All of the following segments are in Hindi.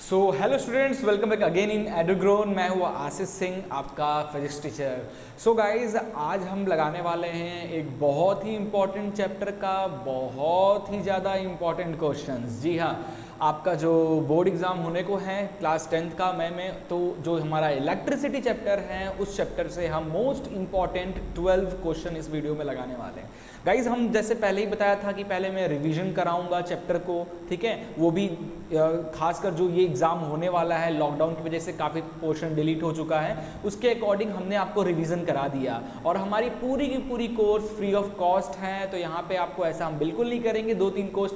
So hello students, welcome back again in Edugrown. मैं हूँ आशीष सिंह, आपका फिजिक्स टीचर। सो गाइज, आज हम लगाने वाले हैं एक बहुत ही इम्पॉर्टेंट चैप्टर का बहुत ही ज़्यादा इम्पॉर्टेंट क्वेश्चंस। जी हाँ, आपका जो बोर्ड एग्ज़ाम होने को है क्लास 10th का मई में, तो जो हमारा इलेक्ट्रिसिटी चैप्टर है उस चैप्टर से हम मोस्ट इम्पॉर्टेंट 12 क्वेश्चन इस वीडियो में लगाने वाले हैं। गाइज, हम जैसे पहले ही बताया था कि पहले मैं रिवीजन कराऊंगा चैप्टर को, ठीक है, वो भी खासकर जो ये एग्ज़ाम होने वाला है, लॉकडाउन की वजह से काफ़ी पोर्शन डिलीट हो चुका है, उसके अकॉर्डिंग हमने आपको रिवीजन करा दिया। और हमारी पूरी की पूरी कोर्स फ्री ऑफ कॉस्ट है, तो यहाँ पे आपको ऐसा हम बिल्कुल नहीं करेंगे 2-3 कोर्स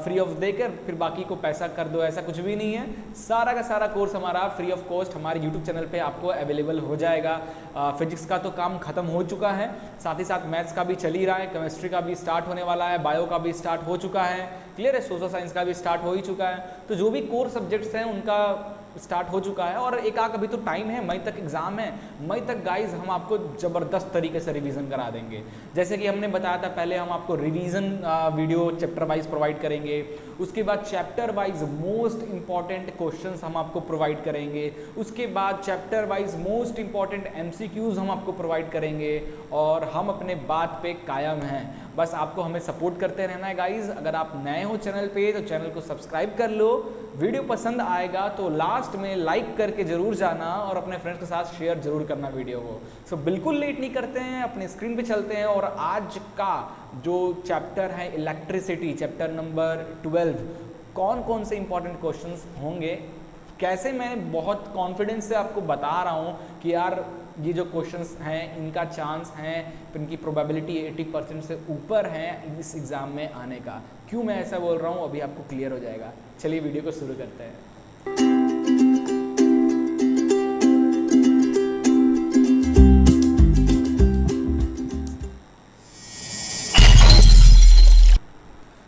फ्री ऑफ देकर फिर बाकी को पैसा कर दो, ऐसा कुछ भी नहीं है। सारा का सारा कोर्स हमारा फ्री ऑफ कॉस्ट हमारे यूट्यूब चैनल पे आपको अवेलेबल हो जाएगा। फिजिक्स का तो काम खत्म हो चुका है, साथ ही साथ मैथ्स का भी चल ही रहा है, केमिस्ट्री का भी स्टार्ट होने वाला है, बायो का भी स्टार्ट हो चुका है, क्लियर है, सोशल साइंस का भी स्टार्ट हो ही चुका है। तो जो भी कोर सब्जेक्ट्स हैं उनका स्टार्ट हो चुका है, और एक आध अभी तो टाइम है, मई तक एग्जाम है। मई तक गाइज हम आपको ज़बरदस्त तरीके से रिवीजन करा देंगे। जैसे कि हमने बताया था, पहले हम आपको revision video chapter wise provide करेंगे, उसके बाद chapter wise most important questions हम आपको प्रोवाइड करेंगे, उसके बाद chapter wise most important MCQs हम आपको प्रोवाइड करेंगे, और हम अपने बात पे कायम हैं। बस आपको हमें सपोर्ट करते रहना है गाइज। अगर आप नए हो चैनल पे तो चैनल को सब्सक्राइब कर लो, वीडियो पसंद आएगा तो लास्ट में लाइक करके जरूर जाना, और अपने फ्रेंड्स के साथ शेयर जरूर करना वीडियो को। सो बिल्कुल लेट नहीं करते हैं, अपने स्क्रीन पे चलते हैं, और आज का जो चैप्टर है इलेक्ट्रिसिटी, चैप्टर नंबर 12, कौन कौन से इंपॉर्टेंट क्वेश्चंस होंगे, कैसे मैं बहुत कॉन्फिडेंस से आपको बता रहा हूँ कि यार ये जो क्वेश्चंस हैं इनका चांस है, इनकी प्रोबेबिलिटी 80% से ऊपर है इस एग्ज़ाम में आने का। क्यों मैं ऐसा बोल रहा हूँ अभी आपको क्लियर हो जाएगा। चलिए वीडियो को शुरू करते हैं।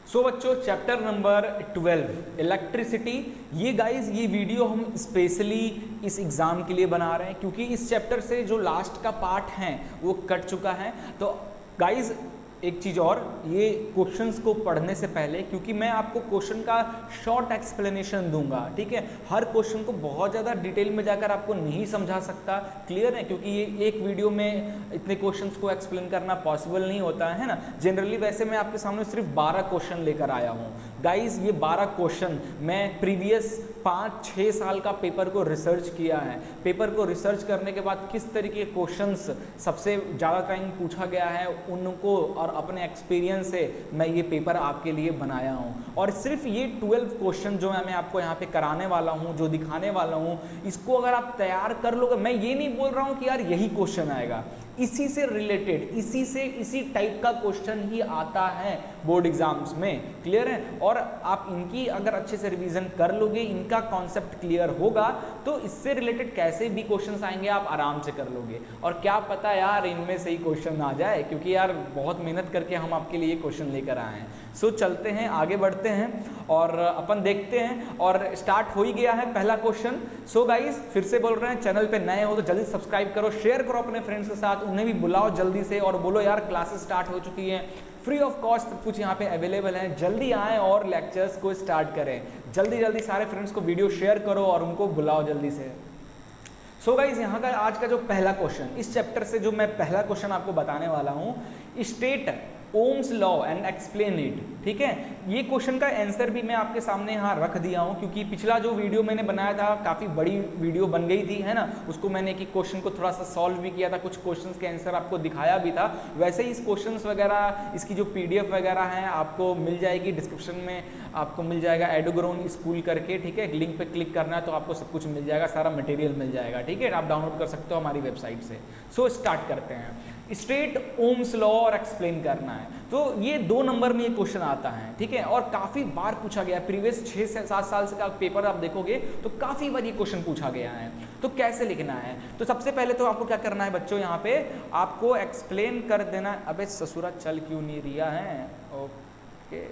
सो बच्चों, चैप्टर नंबर 12 इलेक्ट्रिसिटी, ये गाइज ये वीडियो हम स्पेशली इस एग्ज़ाम के लिए बना रहे हैं, क्योंकि इस चैप्टर से जो लास्ट का पार्ट है वो कट चुका है। तो गाइज एक चीज़ और, ये क्वेश्चंस को पढ़ने से पहले, क्योंकि मैं आपको क्वेश्चन का शॉर्ट एक्सप्लेनेशन दूंगा, ठीक है, हर क्वेश्चन को बहुत ज़्यादा डिटेल में जाकर आपको नहीं समझा सकता, क्लियर है, क्योंकि ये एक वीडियो में इतने क्वेश्चंस को एक्सप्लेन करना पॉसिबल नहीं होता है ना। जनरली वैसे मैं आपके सामने सिर्फ 12 क्वेश्चन लेकर आया हूँ गाइज। ये 12 क्वेश्चन मैं प्रीवियस 5-6 साल का पेपर को रिसर्च किया है। पेपर को रिसर्च करने के बाद किस तरीके के क्वेश्चंस सबसे ज़्यादा टाइम पूछा गया है उनको, और अपने एक्सपीरियंस से मैं ये पेपर आपके लिए बनाया हूँ। और सिर्फ ये 12 क्वेश्चन जो मैं आपको यहाँ पे कराने वाला हूँ, जो दिखाने वाला हूँ, इसको अगर आप तैयार कर लोगे, मैं ये नहीं बोल रहा हूँ कि यार यही क्वेश्चन आएगा, इसी से रिलेटेड, इसी टाइप का क्वेश्चन ही आता है बोर्ड एग्जाम्स में, क्लियर है। और आप इनकी अगर अच्छे से रिवीजन कर लोगे, इनका कॉन्सेप्ट क्लियर होगा, तो इससे रिलेटेड कैसे भी क्वेश्चंस आएंगे आप आराम से कर लोगे। और क्या पता यार इनमें से ही क्वेश्चन आ जाए, क्योंकि यार बहुत मेहनत करके हम आपके लिए क्वेश्चन लेकर आए हैं। सो चलते हैं, आगे बढ़ते हैं और अपन देखते हैं, और स्टार्ट हो ही गया है पहला क्वेश्चन। सो गाइज, फिर से बोल रहे हैं, चैनल पे नए हो तो जल्दी सब्सक्राइब करो, शेयर करो अपने फ्रेंड्स के साथ, उन्हें भी बुलाओ जल्दी से, और बोलो यार क्लासेस स्टार्ट हो चुकी हैं, फ्री ऑफ कॉस्ट सब कुछ यहाँ पे अवेलेबल है, जल्दी आएँ और लेक्चर्स को स्टार्ट करें। जल्दी जल्दी सारे फ्रेंड्स को वीडियो शेयर करो और उनको बुलाओ जल्दी से। सो गाइज, यहाँ का आज का जो पहला क्वेश्चन, इस चैप्टर से जो मैं पहला क्वेश्चन आपको बताने वाला हूँ, state Ohm's law and explain it, ठीक है। ये क्वेश्चन का आंसर भी मैं आपके सामने यहाँ रख दिया हूँ, क्योंकि पिछला जो वीडियो मैंने बनाया था काफ़ी बड़ी वीडियो बन गई थी, है ना, उसको मैंने एक क्वेश्चन को थोड़ा सा सॉल्व भी किया था, कुछ क्वेश्चंस के आंसर आपको दिखाया भी था। वैसे ही इस क्वेश्चंस वगैरह, इसकी जो PDF वगैरह है आपको मिल जाएगी डिस्क्रिप्शन में, आपको मिल जाएगा एडुग्रोन स्कूल करके, ठीक है, लिंक पे क्लिक करना है तो आपको सब कुछ मिल जाएगा, सारा मटेरियल मिल जाएगा, ठीक है, आप डाउनलोड कर सकते हो हमारी वेबसाइट से। सो स्टार्ट करते हैं। स्टेट ओम्स लॉ और एक्सप्लेन करना है, तो ये 2 नंबर में ये क्वेश्चन आता है, ठीक है, और काफ़ी बार पूछा गया है। प्रीवियस 6 से 7 साल से का पेपर आप देखोगे तो काफ़ी बार ये क्वेश्चन पूछा गया है। तो कैसे लिखना है, तो सबसे पहले तो आपको क्या करना है बच्चों, यहाँ पे आपको एक्सप्लेन कर देना है। अबे ससुरा चल क्यों नहीं रिया है, ओके,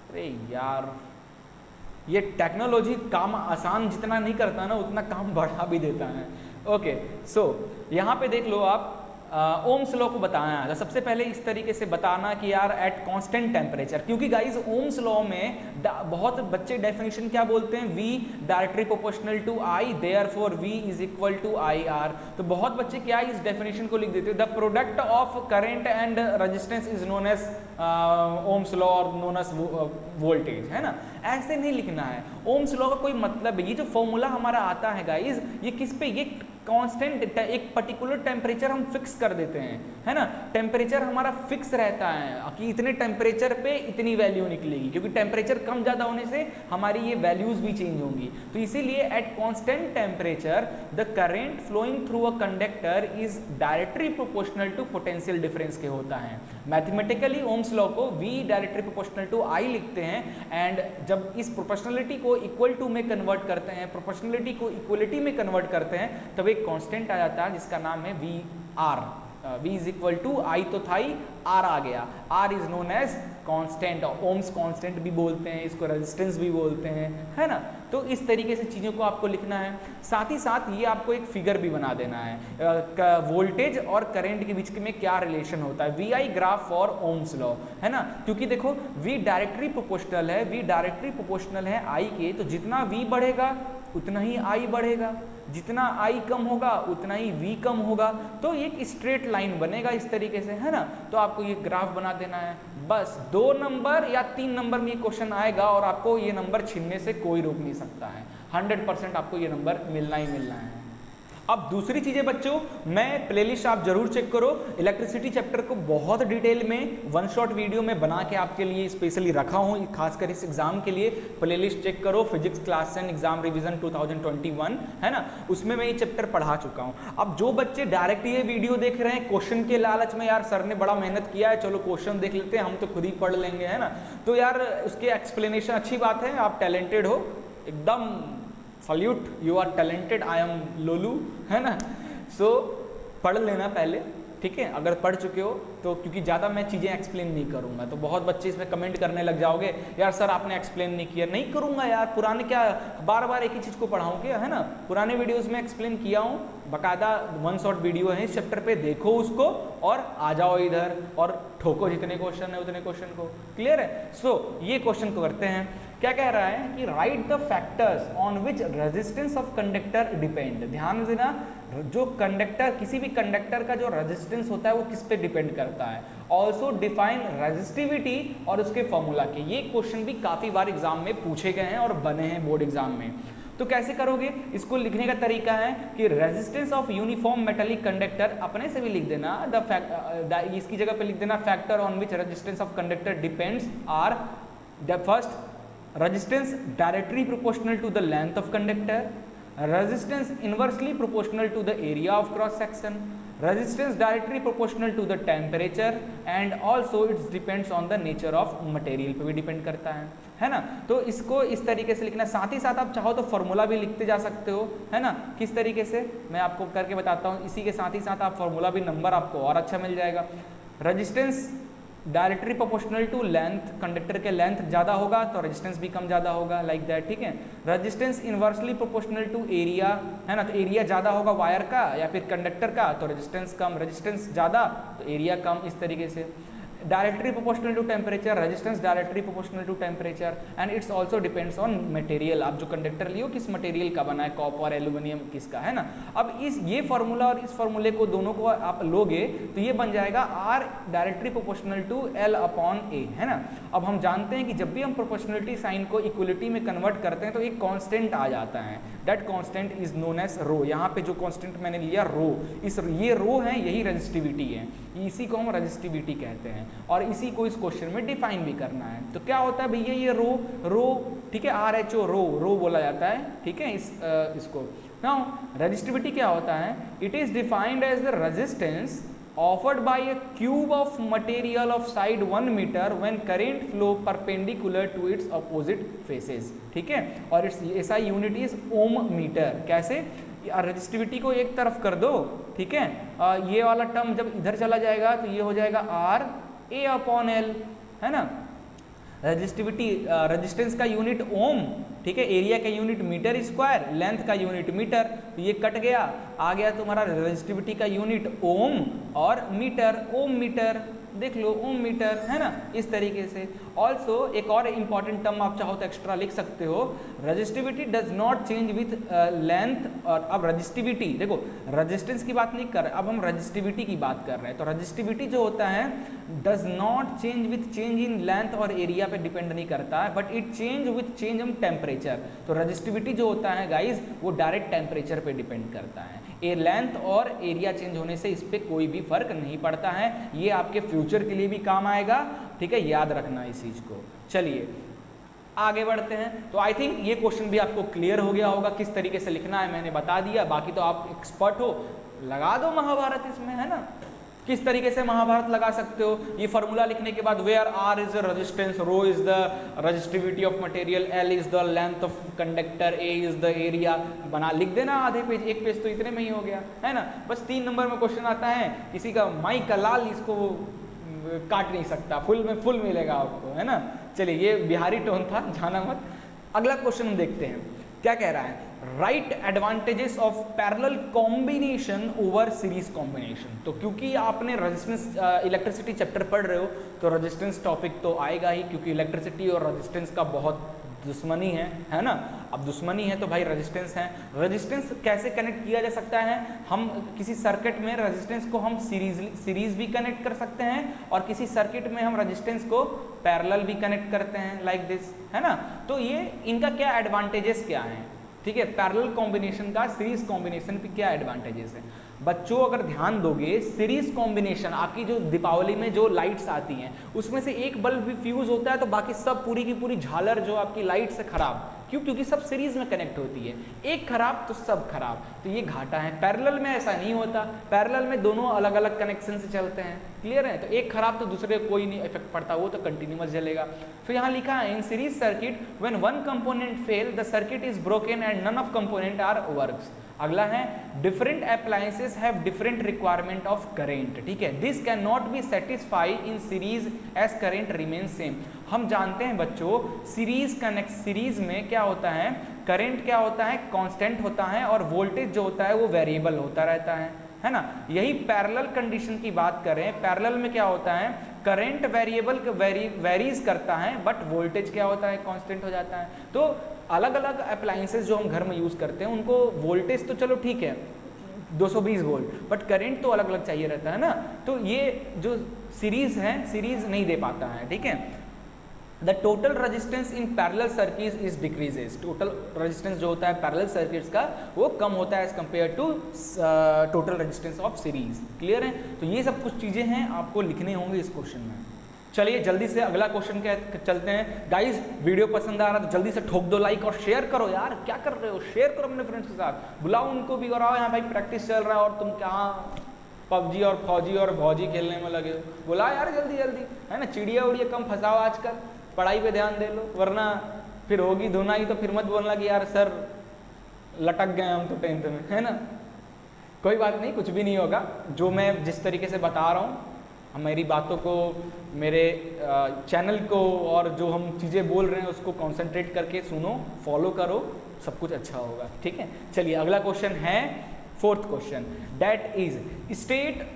अरे यार ये टेक्नोलॉजी काम आसान जितना नहीं करता ना, उतना काम बढ़ा भी देता है। ओके, सो यहाँ पे देख लो आप, ओम्स लॉ को बताया था। सबसे पहले इस तरीके से बताना कि यार एट कांस्टेंट टेम्परेचर, क्योंकि गाइस ओम्स लॉ में बहुत बच्चे डेफिनेशन क्या बोलते हैं, V directly proportional to I, therefore V is equal to IR। तो बहुत बच्चे क्या इस डेफिनेशन को लिख देते हैं, the product of current and resistance is known as Ohm's law और नोन एज वोल्टेज, है ना। ऐसे नहीं लिखना है, ओम्स लॉ का कोई मतलब है, ये जो फॉर्मूला हमारा आता है गाइस, ये किस पे, ये कांस्टेंट एक पर्टिकुलर टेम्परेचर हम फिक्स कर देते हैं, है ना। टेम्परेचर हमारा फिक्स रहता है कि इतने टेम्परेचर पे इतनी वैल्यू निकलेगी, क्योंकि टेम्परेचर कम ज़्यादा होने से हमारी ये वैल्यूज भी चेंज होंगी। तो इसीलिए at constant temperature the current flowing through a conductor is directly proportional to potential difference के होता है। मैथमेटिकली ओम्स लॉ को V directly proportional to I लिखते हैं, एंड जब इस प्रोपोर्शनलिटी को इक्वल टू में कन्वर्ट करते हैं, प्रोपोर्शनलिटी को इक्वलिटी में कन्वर्ट करते हैं, तब एक कांस्टेंट आ जाता है जिसका नाम है VR। V is equal to I तो था ही, R आ गया, R is known as constant, Ohm's constant भी बोलते हैं इसको, रेजिस्टेंस भी बोलते हैं, है ना। तो इस तरीके से चीज़ों को आपको लिखना है। साथ ही साथ ये आपको एक फिगर भी बना देना है, वोल्टेज और करंट के बीच में क्या रिलेशन होता है, VI graph for Ohm's law, है ना। क्योंकि देखो V डायरेक्टली प्रोपोर्शनल है, V डायरेक्टली प्रोपोर्शनल है I के, तो जितना V बढ़ेगा उतना ही I बढ़ेगा, जितना I कम होगा उतना ही V कम होगा। तो एक स्ट्रेट लाइन बनेगा इस तरीके से, है ना। तो आपको ये ग्राफ बना देना है, बस 2 नंबर या 3 नंबर में ये क्वेश्चन आएगा और आपको ये नंबर छीनने से कोई रोक नहीं सकता है, 100% आपको ये नंबर मिलना ही मिलना है। अब दूसरी चीज़ें बच्चों, मैं प्लेलिस्ट आप जरूर चेक करो, इलेक्ट्रिसिटी चैप्टर को बहुत डिटेल में वन शॉट वीडियो में बना के आपके लिए स्पेशली रखा हूँ, खासकर इस एग्जाम के लिए। प्लेलिस्ट चेक करो, फिजिक्स क्लास 10 एग्जाम रिवीजन 2021, है ना, उसमें मैं ये चैप्टर पढ़ा चुका हूँ। अब जो बच्चे डायरेक्ट ये वीडियो देख रहे हैं क्वेश्चन के लालच में, यार सर ने बड़ा मेहनत किया है, चलो क्वेश्चन देख लेते हैं, हम तो खुद ही पढ़ लेंगे, है ना, तो यार उसके एक्सप्लेनेशन अच्छी बात है, आप टैलेंटेड हो, एकदम salute, you are talented, I am लोलू, है ना। सो पढ़ लेना पहले, ठीक है, अगर पढ़ चुके हो तो, क्योंकि ज़्यादा मैं चीज़ें एक्सप्लेन नहीं करूँगा। तो बहुत बच्चे इसमें कमेंट करने लग जाओगे, यार सर आपने एक्सप्लेन नहीं किया। नहीं करूँगा यार, पुराने क्या बार बार एक ही चीज़ को पढ़ाऊँ क्या, है ना। पुराने वीडियोज़ में एक्सप्लेन किया हूँ, बाकायदा वन शॉट वीडियो है इस चैप्टर पे, देखो उसको और आ जाओ इधर और ठोको जितने क्वेश्चन है उतने क्वेश्चन को। क्लियर है। सो ये क्वेश्चन को करते हैं। क्या कह रहा है कि right the factors on which resistance of conductor depend. ध्यान देना, जो कंडक्टर, किसी भी कंडक्टर का जो रेजिस्टेंस होता है वो किस पे डिपेंड करता है। ऑल्सो डिफाइन रेजिस्टिविटी और उसके फॉर्मूला के। ये क्वेश्चन भी काफ़ी बार एग्जाम में पूछे गए हैं और बने हैं बोर्ड एग्जाम में। तो कैसे करोगे इसको, लिखने का तरीका है कि resistance of uniform metallic conductor, अपने से भी लिख देना, इसकी जगह पे लिख देना factor on which resistance of conductor depends are the first resistance directly proportional to the length of conductor, resistance inversely proportional to the area of cross section, resistance directly proportional to the temperature, and also it depends on the nature of material पे भी डिपेंड करता है ना। तो इसको इस तरीके से लिखना। साथ ही साथ आप चाहो तो फॉर्मूला भी लिखते जा सकते हो, है ना। किस तरीके से मैं आपको करके बताता हूँ, इसी के साथ ही साथ आप फॉर्मूला भी, नंबर आपको और अच्छा मिल जाएगा। Resistance directly proportional to length, conductor के लेंथ ज़्यादा होगा तो रेजिस्टेंस भी कम ज़्यादा होगा, लाइक दैट, ठीक है। Resistance inversely proportional to area, है ना, तो एरिया ज़्यादा होगा वायर का या फिर कंडक्टर का तो रेजिस्टेंस कम, रेजिस्टेंस ज़्यादा तो एरिया कम, इस तरीके से। Directly proportional to temperature, resistance directly proportional to temperature, and it's also depends on material. आप जो कंडक्टर लियो किस मटेरियल का बना है, कॉपर, एल्यूमिनियम, किसका, है ना। अब ये फार्मूला और इस फार्मूले को दोनों को आप लोगे तो ये बन जाएगा R directly proportional to L upon A, है ना। अब हम जानते हैं कि जब भी हम प्रोपोर्शनलिटी साइन को इक्वलिटी में कन्वर्ट करते हैं तो एक कांस्टेंट आ जाता है, that constant is known as rho. यहाँ पे जो कांस्टेंट मैंने लिया रो, ये रो है, यही रेजिस्टिविटी है, इसी को हम रेजिस्टिविटी कहते हैं और इसी को इस क्वेश्चन में डिफाइन भी करना है। तो क्या होता है भैया, ये रो, ठीक है, RHO रो बोला जाता है, ठीक है, इसको। नाउ रेजिस्टिविटी क्या होता है, it is defined as the resistance offered by a cube of material of side 1 meter when current flow perpendicular to its opposite faces, ठीक है। और it's SI unit is ohm metre. कैसे, रेजिस्टिविटी को एक तरफ कर दो, ठीक है, ये वाला टर्म जब इधर चला जाएगा तो ये हो जाएगा RA अपॉन L, है ना। रेजिस्टिविटी, रेजिस्टेंस का यूनिट ओम ठीक है, एरिया का यूनिट मीटर स्क्वायर, लेंथ का यूनिट मीटर, तो ये कट गया, आ गया तुम्हारा रेजिस्टिविटी का यूनिट ओम और मीटर, ओम मीटर, देख लो ओम मीटर, है ना, इस तरीके से। ऑल्सो एक और इंपॉर्टेंट टर्म आप चाहो तो एक्स्ट्रा लिख सकते हो, resistivity does not change with length. और अब रेजिस्टिविटी देखो, रेजिस्टेंस की बात नहीं कर रहे, अब हम रेजिस्टिविटी की बात कर रहे हैं। तो रेजिस्टिविटी जो होता है does not change with change in length और एरिया पे डिपेंड नहीं करता है, but it change with change in temperature. तो रेजिस्टिविटी जो होता है गाइज वो डायरेक्ट टेम्परेचर पे डिपेंड करता है। ये लेंथ और एरिया चेंज होने से इस पर कोई भी फर्क नहीं पड़ता है। ये आपके फ्यूचर के लिए भी काम आएगा, ठीक है, याद रखना इस चीज को। चलिए आगे बढ़ते हैं। तो आई थिंक ये क्वेश्चन भी आपको क्लियर हो गया होगा, किस तरीके से लिखना है मैंने बता दिया। बाकी तो आप एक्सपर्ट हो, लगा दो महाभारत इसमें, है ना, किस तरीके से महाभारत लगा सकते हो। ये फॉर्मूला लिखने के बाद where R is the resistance, rho is the resistivity of material, L is the length of conductor, A is the area, बना लिख देना आधे पेज, एक पेज तो इतने में ही हो गया, है ना। बस 3 नंबर में क्वेश्चन आता है, किसी का माई का लाल इसको काट नहीं सकता, फुल में फुल मिलेगा आपको, है ना। चलिए ये बिहारी टोन था, जाना मत। अगला क्वेश्चन हम देखते हैं क्या कह रहा है, right advantages of parallel combination over series combination. तो क्योंकि आपने रेजिस्टेंस इलेक्ट्रिसिटी चैप्टर पढ़ रहे हो तो रेजिस्टेंस टॉपिक तो आएगा ही, क्योंकि इलेक्ट्रिसिटी और रेजिस्टेंस का बहुत दुश्मनी है ना। अब दुश्मनी है तो भाई रेजिस्टेंस है। रेजिस्टेंस कैसे कनेक्ट किया जा सकता है, हम किसी सर्किट में रेजिस्टेंस को हम सीरीज भी कनेक्ट कर सकते हैं और किसी सर्किट में हम रेजिस्टेंस को पैरेलल भी कनेक्ट करते हैं, लाइक दिस, है ना। तो ये इनका क्या एडवांटेजेस क्या हैं, ठीक है, पैरेलल कॉम्बिनेशन का सीरीज कॉम्बिनेशन पे क्या एडवांटेजेस है। बच्चों अगर ध्यान दोगे, सीरीज कॉम्बिनेशन आपकी जो दीपावली में जो लाइट्स आती हैं उसमें से एक बल्ब भी फ्यूज होता है तो बाकी सब पूरी की पूरी झालर जो आपकी लाइट से खराब, क्यों, क्योंकि सब सीरीज में कनेक्ट होती है, एक खराब तो सब खराब, तो ये घाटा है। पैरेलल में ऐसा नहीं होता, पैरेलल में दोनों अलग अलग कनेक्शन से चलते हैं, क्लियर है, तो एक खराब तो दूसरे को कोई नहीं इफेक्ट पड़ता, वो तो कंटिन्यूअस जलेगा। तो यहाँ लिखा है in series circuit when one component fail the circuit is broken and none of component are works. अगला है different appliances have different requirement of current, ठीक है, this can not be satisfy in series as current remain same. हम जानते हैं बच्चों सीरीज में क्या होता है, करंट क्या होता है, कांस्टेंट होता है और वोल्टेज जो होता है वो वेरिएबल होता रहता है ना। यही पैरेलल कंडीशन की बात करें, पैरेलल में क्या होता है, करंट वेरिएबल वेरीज करता है बट वोल्टेज क्या होता है, कांस्टेंट हो जाता है। तो अलग अलग अप्लायंसेस जो हम घर में यूज करते हैं उनको वोल्टेज तो चलो ठीक है 220 वोल्ट, बट करंट तो अलग अलग चाहिए रहता है ना। तो ये जो सीरीज है, सीरीज नहीं दे पाता है, ठीक है। The total resistance in parallel circuit is decreases, total resistance जो होता है पैरेलल सर्किट्स का वो कम होता है as compare to total resistance of series, clear है। तो ये सब कुछ चीजें हैं आपको लिखने होंगे इस क्वेश्चन में। चलिए जल्दी से अगला क्वेश्चन के चलते हैं। गाइज वीडियो पसंद आ रहा है तो जल्दी से ठोक दो लाइक और शेयर करो यार, क्या कर रहे हो, शेयर करो अपने फ्रेंड्स के साथ, बुलाओ उनको भी, कराओ यहाँ भाई प्रैक्टिस चल रहा है और तुम क्या पबजी और फौजी और भौजी खेलने में लगे हो, बुलाओ यार जल्दी जल्दी, है ना। चिड़िया उड़िया कम फंसाओ आजकल, पढ़ाई पे ध्यान दे लो, वरना फिर होगी धुनाई। तो फिर मत बोलना कि यार सर लटक गए हम तो 10th में, है ना। कोई बात नहीं, कुछ भी नहीं होगा। जो मैं जिस तरीके से बता रहा हूँ, मेरी बातों को, मेरे चैनल को और जो हम चीज़ें बोल रहे हैं उसको कंसंट्रेट करके सुनो, फॉलो करो, सब कुछ अच्छा होगा, ठीक है। चलिए अगला क्वेश्चन है 4th question, that is state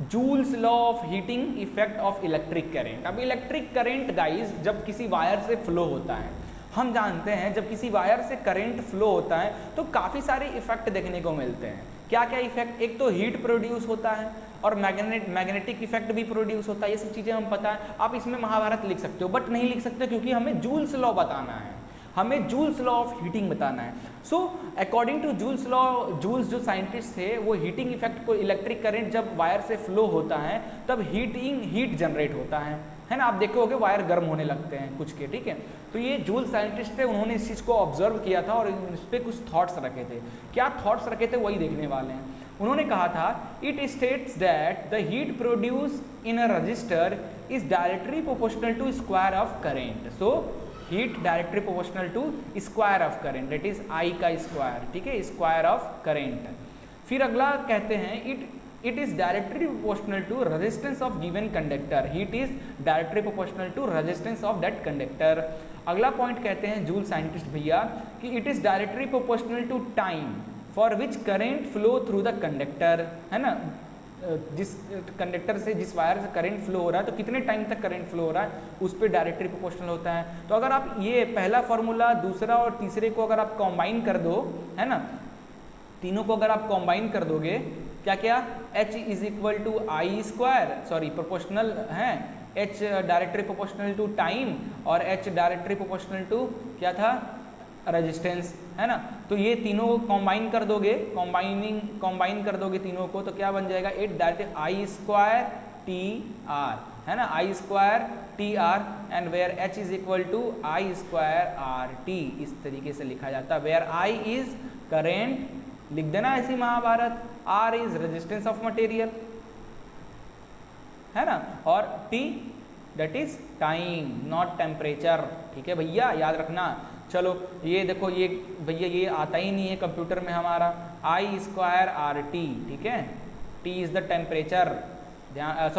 joules law of heating effect of electric current. अब इलेक्ट्रिक करंट गाइज जब किसी वायर से फ्लो होता है, हम जानते हैं जब किसी वायर से करंट फ्लो होता है तो काफ़ी सारे इफेक्ट देखने को मिलते हैं। क्या क्या इफेक्ट, एक तो हीट प्रोड्यूस होता है और मैग्नेटिक इफेक्ट भी प्रोड्यूस होता है, ये सब चीज़ें हम पता है। आप इसमें महाभारत लिख सकते हो बट नहीं लिख सकते क्योंकि हमें जूल्स लॉ बताना है, हमें जूल्स लॉ ऑफ हीटिंग बताना है। So according to Joule's law, Joule's जो साइंटिस्ट थे वो हीटिंग इफेक्ट को, इलेक्ट्रिक करंट जब वायर से फ्लो होता है तब हीट जनरेट होता है ना। आप देखोगे वायर गर्म होने लगते हैं कुछ के, ठीक है। तो ये जूल साइंटिस्ट थे, उन्होंने इस चीज़ को ऑब्जर्व किया था और इस पर कुछ थॉट्स रखे थे। क्या थॉट्स रखे थे वही देखने वाले हैं। उन्होंने कहा था it states that the heat produce in a resistor is directly proportional to square of current. So heat directly proportional to square of current, that is I का स्क्वायर, ठीक है, स्क्वायर ऑफ करेंट। फिर अगला कहते हैं it is directly proportional to resistance of given conductor, heat is directly proportional to resistance of that conductor। अगला पॉइंट कहते हैं जूल साइंटिस्ट भैया कि it is directly proportional to time for which current flow through the conductor, है ना, जिस कंडक्टर से, जिस वायर से करंट फ्लो हो रहा है तो कितने टाइम तक करंट फ्लो हो रहा है उस पर डायरेक्टली प्रोपोर्शनल होता है। तो अगर आप ये पहला फॉर्मूला दूसरा और तीसरे को अगर आप कंबाइन कर दो, है ना, तीनों को अगर आप कंबाइन कर दोगे, क्या क्या, H is equal to I square, sorry proportional है, H directly proportional to time और H डायरेक्टली प्रोपोर्शनल टू क्या था, रेजिस्टेंस, है ना। तो ये तीनों को कंबाइन कर दोगे, कंबाइन कर दोगे तीनों को, तो क्या बन जाएगा, it direct I square T R, है ना, I square T R, and where H is equal to I square R T, इस तरीके से लिखा जाता है। वेयर I इज करेंट, लिख देना ऐसी Mahabharat, R is resistance of material, है ना, और T that is time not temperature. ठीक है भैया, याद रखना। चलो ये देखो, ये भैया ये आता ही नहीं है कंप्यूटर में हमारा, आई स्क्वायर आर टी, ठीक है, टी इज द टेम्परेचर, ध्यान,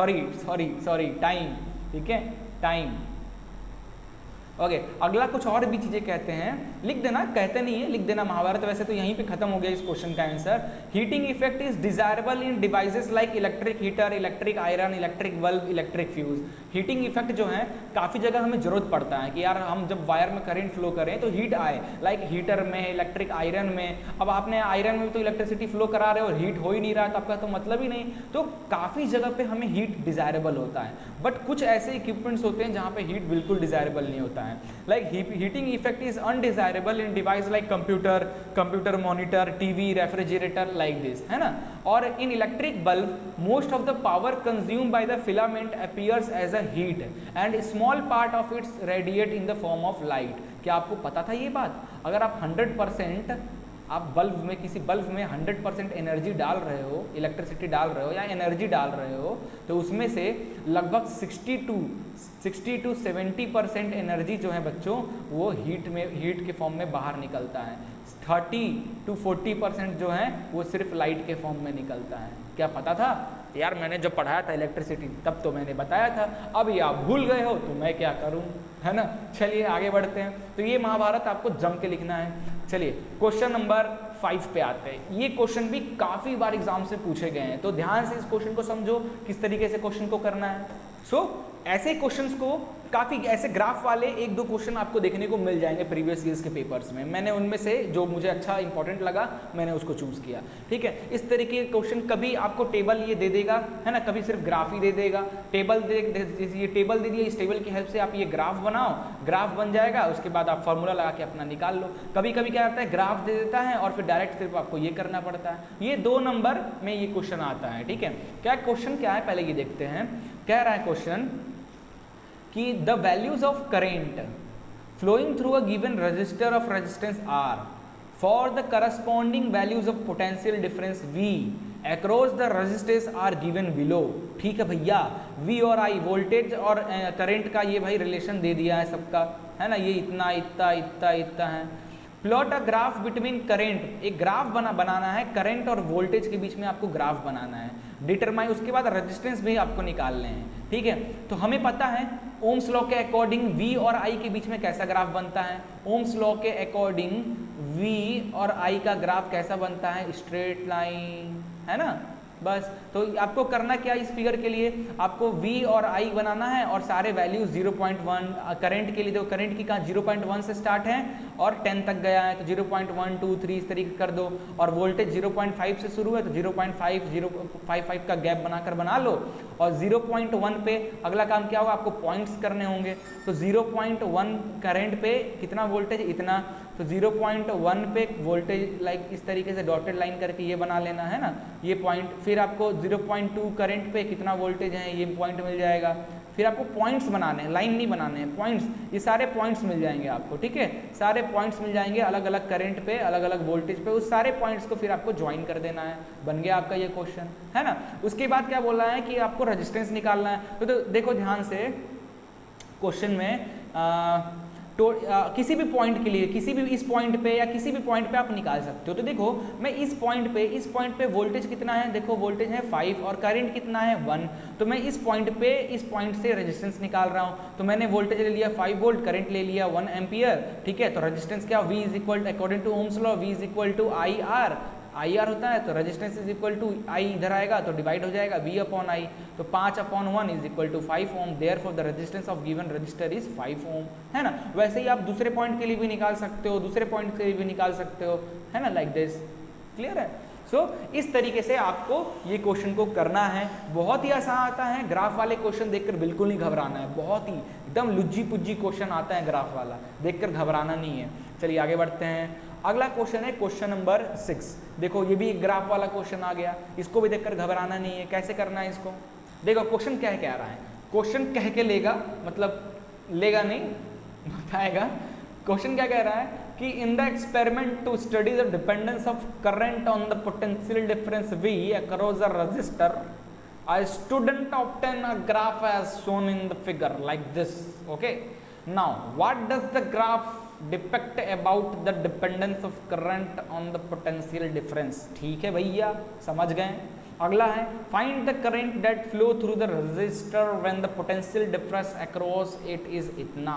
सॉरी टाइम, ठीक है, टाइम। ओके, अगला कुछ और भी चीजें कहते हैं, लिख देना, कहते नहीं है, लिख देना महाभारत। वैसे तो यहीं पे खत्म हो गया इस क्वेश्चन का answer. Heating effect is desirable in devices like electric heater, electric iron, electric bulb, electric fuse. Heating effect जो है काफ़ी जगह हमें जरूरत पड़ता है कि यार हम जब वायर में करंट फ्लो करें तो हीट आए, लाइक हीटर में, इलेक्ट्रिक आयरन में। अब आपने आयरन में तो इलेक्ट्रिसिटी फ्लो करा रहे हो और हीट हो ही नहीं रहा, तो आपका तो मतलब ही नहीं। तो काफ़ी जगह पे हमें हीट डिजायरेबल होता है, बट कुछ ऐसे इक्विपमेंट्स होते हैं जहाँ पे हीट बिल्कुल डिजायरेबल नहीं होता है। Like heating effect is undesirable in device like computer monitor, TV, refrigerator, like this, है ना। और in electric bulb most of the power consume by the filament appears as a heat and small part of its radiate in the form of light. क्या आपको पता था ये बात? अगर आप 100% आप बल्ब में, किसी बल्ब में 100% एनर्जी डाल रहे हो, इलेक्ट्रिसिटी डाल रहे हो या एनर्जी डाल रहे हो, तो उसमें से लगभग 60 to 70% एनर्जी जो है बच्चों वो हीट के फॉर्म में बाहर निकलता है। 30 to 40% जो है वो सिर्फ लाइट के फॉर्म में निकलता है। क्या पता था यार? मैंने जब पढ़ाया था इलेक्ट्रिसिटी तब तो मैंने बताया था, अब ये आप भूल गए हो तो मैं क्या करूं, है ना। चलिए आगे बढ़ते हैं। तो ये महाभारत आपको जम के लिखना है। चलिए क्वेश्चन नंबर 5 पे आते हैं। ये क्वेश्चन भी काफ़ी बार एग्जाम से पूछे गए हैं, तो ध्यान से इस क्वेश्चन को समझो किस तरीके से क्वेश्चन को करना है। ऐसे क्वेश्चंस को काफ़ी ऐसे ग्राफ वाले 1-2 क्वेश्चन आपको देखने को मिल जाएंगे प्रीवियस ईयर्स के पेपर्स में। मैंने उनमें से जो मुझे अच्छा इंपॉर्टेंट लगा मैंने उसको चूज़ किया, ठीक है। इस तरीके के क्वेश्चन कभी आपको टेबल ये दे देगा, है ना, कभी सिर्फ ग्राफ ही दे देगा। ये टेबल दे दिया, इस टेबल की हेल्प से आप ये ग्राफ बनाओ, ग्राफ बन जाएगा, उसके बाद आप फॉर्मूला लगा के अपना निकाल लो। कभी कभी क्या होता है, ग्राफ दे देता है और फिर डायरेक्ट सिर्फ आपको ये करना पड़ता है। ये 2 नंबर में ये क्वेश्चन आता है, ठीक है। क्या क्वेश्चन क्या है पहले ये देखते हैं। कह रहा है क्वेश्चन कि the values of current flowing through a given resistor of resistance R for the corresponding values of potential difference V across the resistance R given below. ठीक है भैया, V और I वोल्टेज और करंट का ये भाई रिलेशन दे दिया है सबका, है ना। ये इतना इतना इतना इतना है। Plot a graph between current, एक ग्राफ बनाना है करंट और वोल्टेज के बीच में आपको ग्राफ बनाना है। डिटरमाइन, उसके बाद रेजिस्टेंस भी आपको निकालने हैं, ठीक है। तो हमें पता है ओम्स लॉ के अकॉर्डिंग V और I के बीच में कैसा ग्राफ बनता है। ओम्स लॉ के अकॉर्डिंग V और I का ग्राफ कैसा बनता है, स्ट्रेट लाइन, है ना। बस तो आपको करना क्या, इस फिगर के लिए आपको V और I बनाना है और सारे वैल्यूज 0.1 करंट के लिए, देखो करंट की कहाँ 0.1 से स्टार्ट है और 10 तक गया है, तो 0.1 2 3 इस तरीके कर दो। और वोल्टेज 0.5 से शुरू है तो 0.5 0.55 का गैप बनाकर बना लो। और 0.1 पे अगला काम क्या होगा, आपको पॉइंट्स करने होंगे। तो 0.1 करंट पे कितना वोल्टेज, इतना, तो 0.1 पे वोल्टेज लाइक इस तरीके से डॉटेड लाइन करके ये बना लेना है ना, ये पॉइंट। फिर आपको 0.2 करंट पे कितना वोल्टेज है, ये पॉइंट मिल जाएगा। फिर आपको पॉइंट्स बनाने हैं, लाइन नहीं बनाने हैं, पॉइंट्स। ये सारे पॉइंट्स मिल जाएंगे आपको, ठीक है। सारे पॉइंट्स मिल जाएंगे अलग अलग करंट पे, अलग अलग वोल्टेज पे। उस सारे पॉइंट्स को फिर आपको ज्वाइन कर देना है। बन गया आपका ये क्वेश्चन, है ना। उसके बाद क्या बोला है कि आपको रेजिस्टेंस निकालना है। तो देखो ध्यान से क्वेश्चन में किसी भी पॉइंट के लिए, किसी भी इस पॉइंट पे या किसी भी पॉइंट पे आप निकाल सकते हो। तो देखो मैं इस पॉइंट पे वोल्टेज कितना है, देखो वोल्टेज है 5 और करंट कितना है 1। तो मैं इस पॉइंट से रेजिस्टेंस निकाल रहा हूँ। तो मैंने वोल्टेज ले लिया 5 वोल्ट, करंट ले लिया 1 एम्पियर, ठीक है। तो रेजिस्टेंस क्या, V is equal according to Ohm's law V is equal to I R होता है। तो resistance is equal to I इधर आएगा तो डिवाइड हो जाएगा V अपॉन आई। तो 5/1 is equal to 5 ohm, therefore the resistance of given resistor is 5 ohm, है ना। वैसे ही आप दूसरे पॉइंट के लिए भी निकाल सकते हो, दूसरे पॉइंट के लिए भी निकाल सकते हो, है ना, लाइक दिस। क्लियर है। सो इस तरीके से आपको ये क्वेश्चन को करना है। बहुत ही आसान आता है, ग्राफ वाले क्वेश्चन देखकर बिल्कुल नहीं घबराना है। बहुत ही एकदम लुज्जी पुज्जी क्वेश्चन आता है ग्राफ वाला, देखकर घबराना नहीं है। चलिए आगे बढ़ते हैं। अगला क्वेश्चन है क्वेश्चन नंबर 6। देखो ये भी एक ग्राफ वाला क्वेश्चन आ गया, इसको भी देखकर घबराना नहीं है। कैसे करना है इसको, देखो क्वेश्चन क्या कह रहा है, क्वेश्चन कह के लेगा, मतलब लेगा नहीं, बताएगा। क्वेश्चन क्या कह रहा है कि in the experiment to study the dependence of current on the potential difference V across the resistor, a student obtain a graph as shown in the figure like this. Okay, now what does the graph depict about the dependence of current on the potential difference? ठीक है भैया, समझ गए। अगला है find the current that flow through the resistor when the potential difference across it is इतना।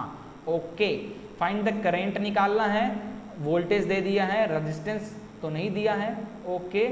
ओके, फाइंड द करंट निकालना है, वोल्टेज दे दिया है, रेजिस्टेंस तो नहीं दिया है। ओके,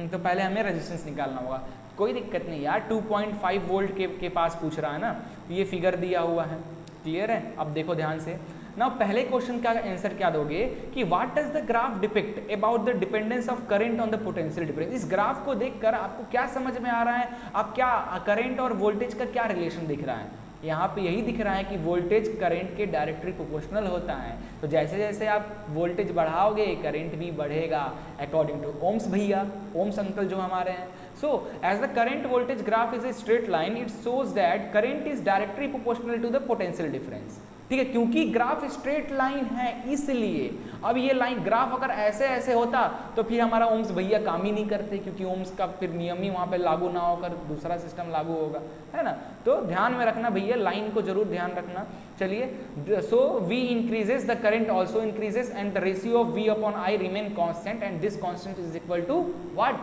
तो पहले हमें रेजिस्टेंस निकालना होगा। कोई दिक्कत नहीं यार, 2.5 वोल्ट के पास पूछ रहा है ना, तो ये फिगर दिया हुआ है। क्लियर है। अब देखो ध्यान से ना, पहले क्वेश्चन का आंसर क्या दोगे कि what does the graph depict about the dependence of current on the potential difference. इस ग्राफ को देखकर आपको क्या समझ में आ रहा है, आप क्या करंट और वोल्टेज का क्या रिलेशन दिख रहा है। यहाँ पे यही दिख रहा है कि वोल्टेज करंट के डायरेक्टली प्रोपोर्शनल होता है। तो जैसे जैसे आप वोल्टेज बढ़ाओगे करंट भी बढ़ेगा अकॉर्डिंग टू ओम्स भैया, ओम्स अंकल जो हमारे हैं। So as the current voltage graph is a straight line, it shows that current is directly proportional to the potential difference. ठीक है, क्योंकि ग्राफ स्ट्रेट लाइन है इसलिए। अब ये लाइन ग्राफ अगर ऐसे ऐसे होता तो फिर हमारा ओम्स भैया काम ही नहीं करते, क्योंकि ओम्स का फिर नियम ही वहाँ पे लागू ना होकर दूसरा सिस्टम लागू होगा, है ना। तो ध्यान में रखना भैया, लाइन को जरूर ध्यान रखना। चलिए, so V increases the current also increases and the ratio of V upon I remain constant and this constant is equal to what,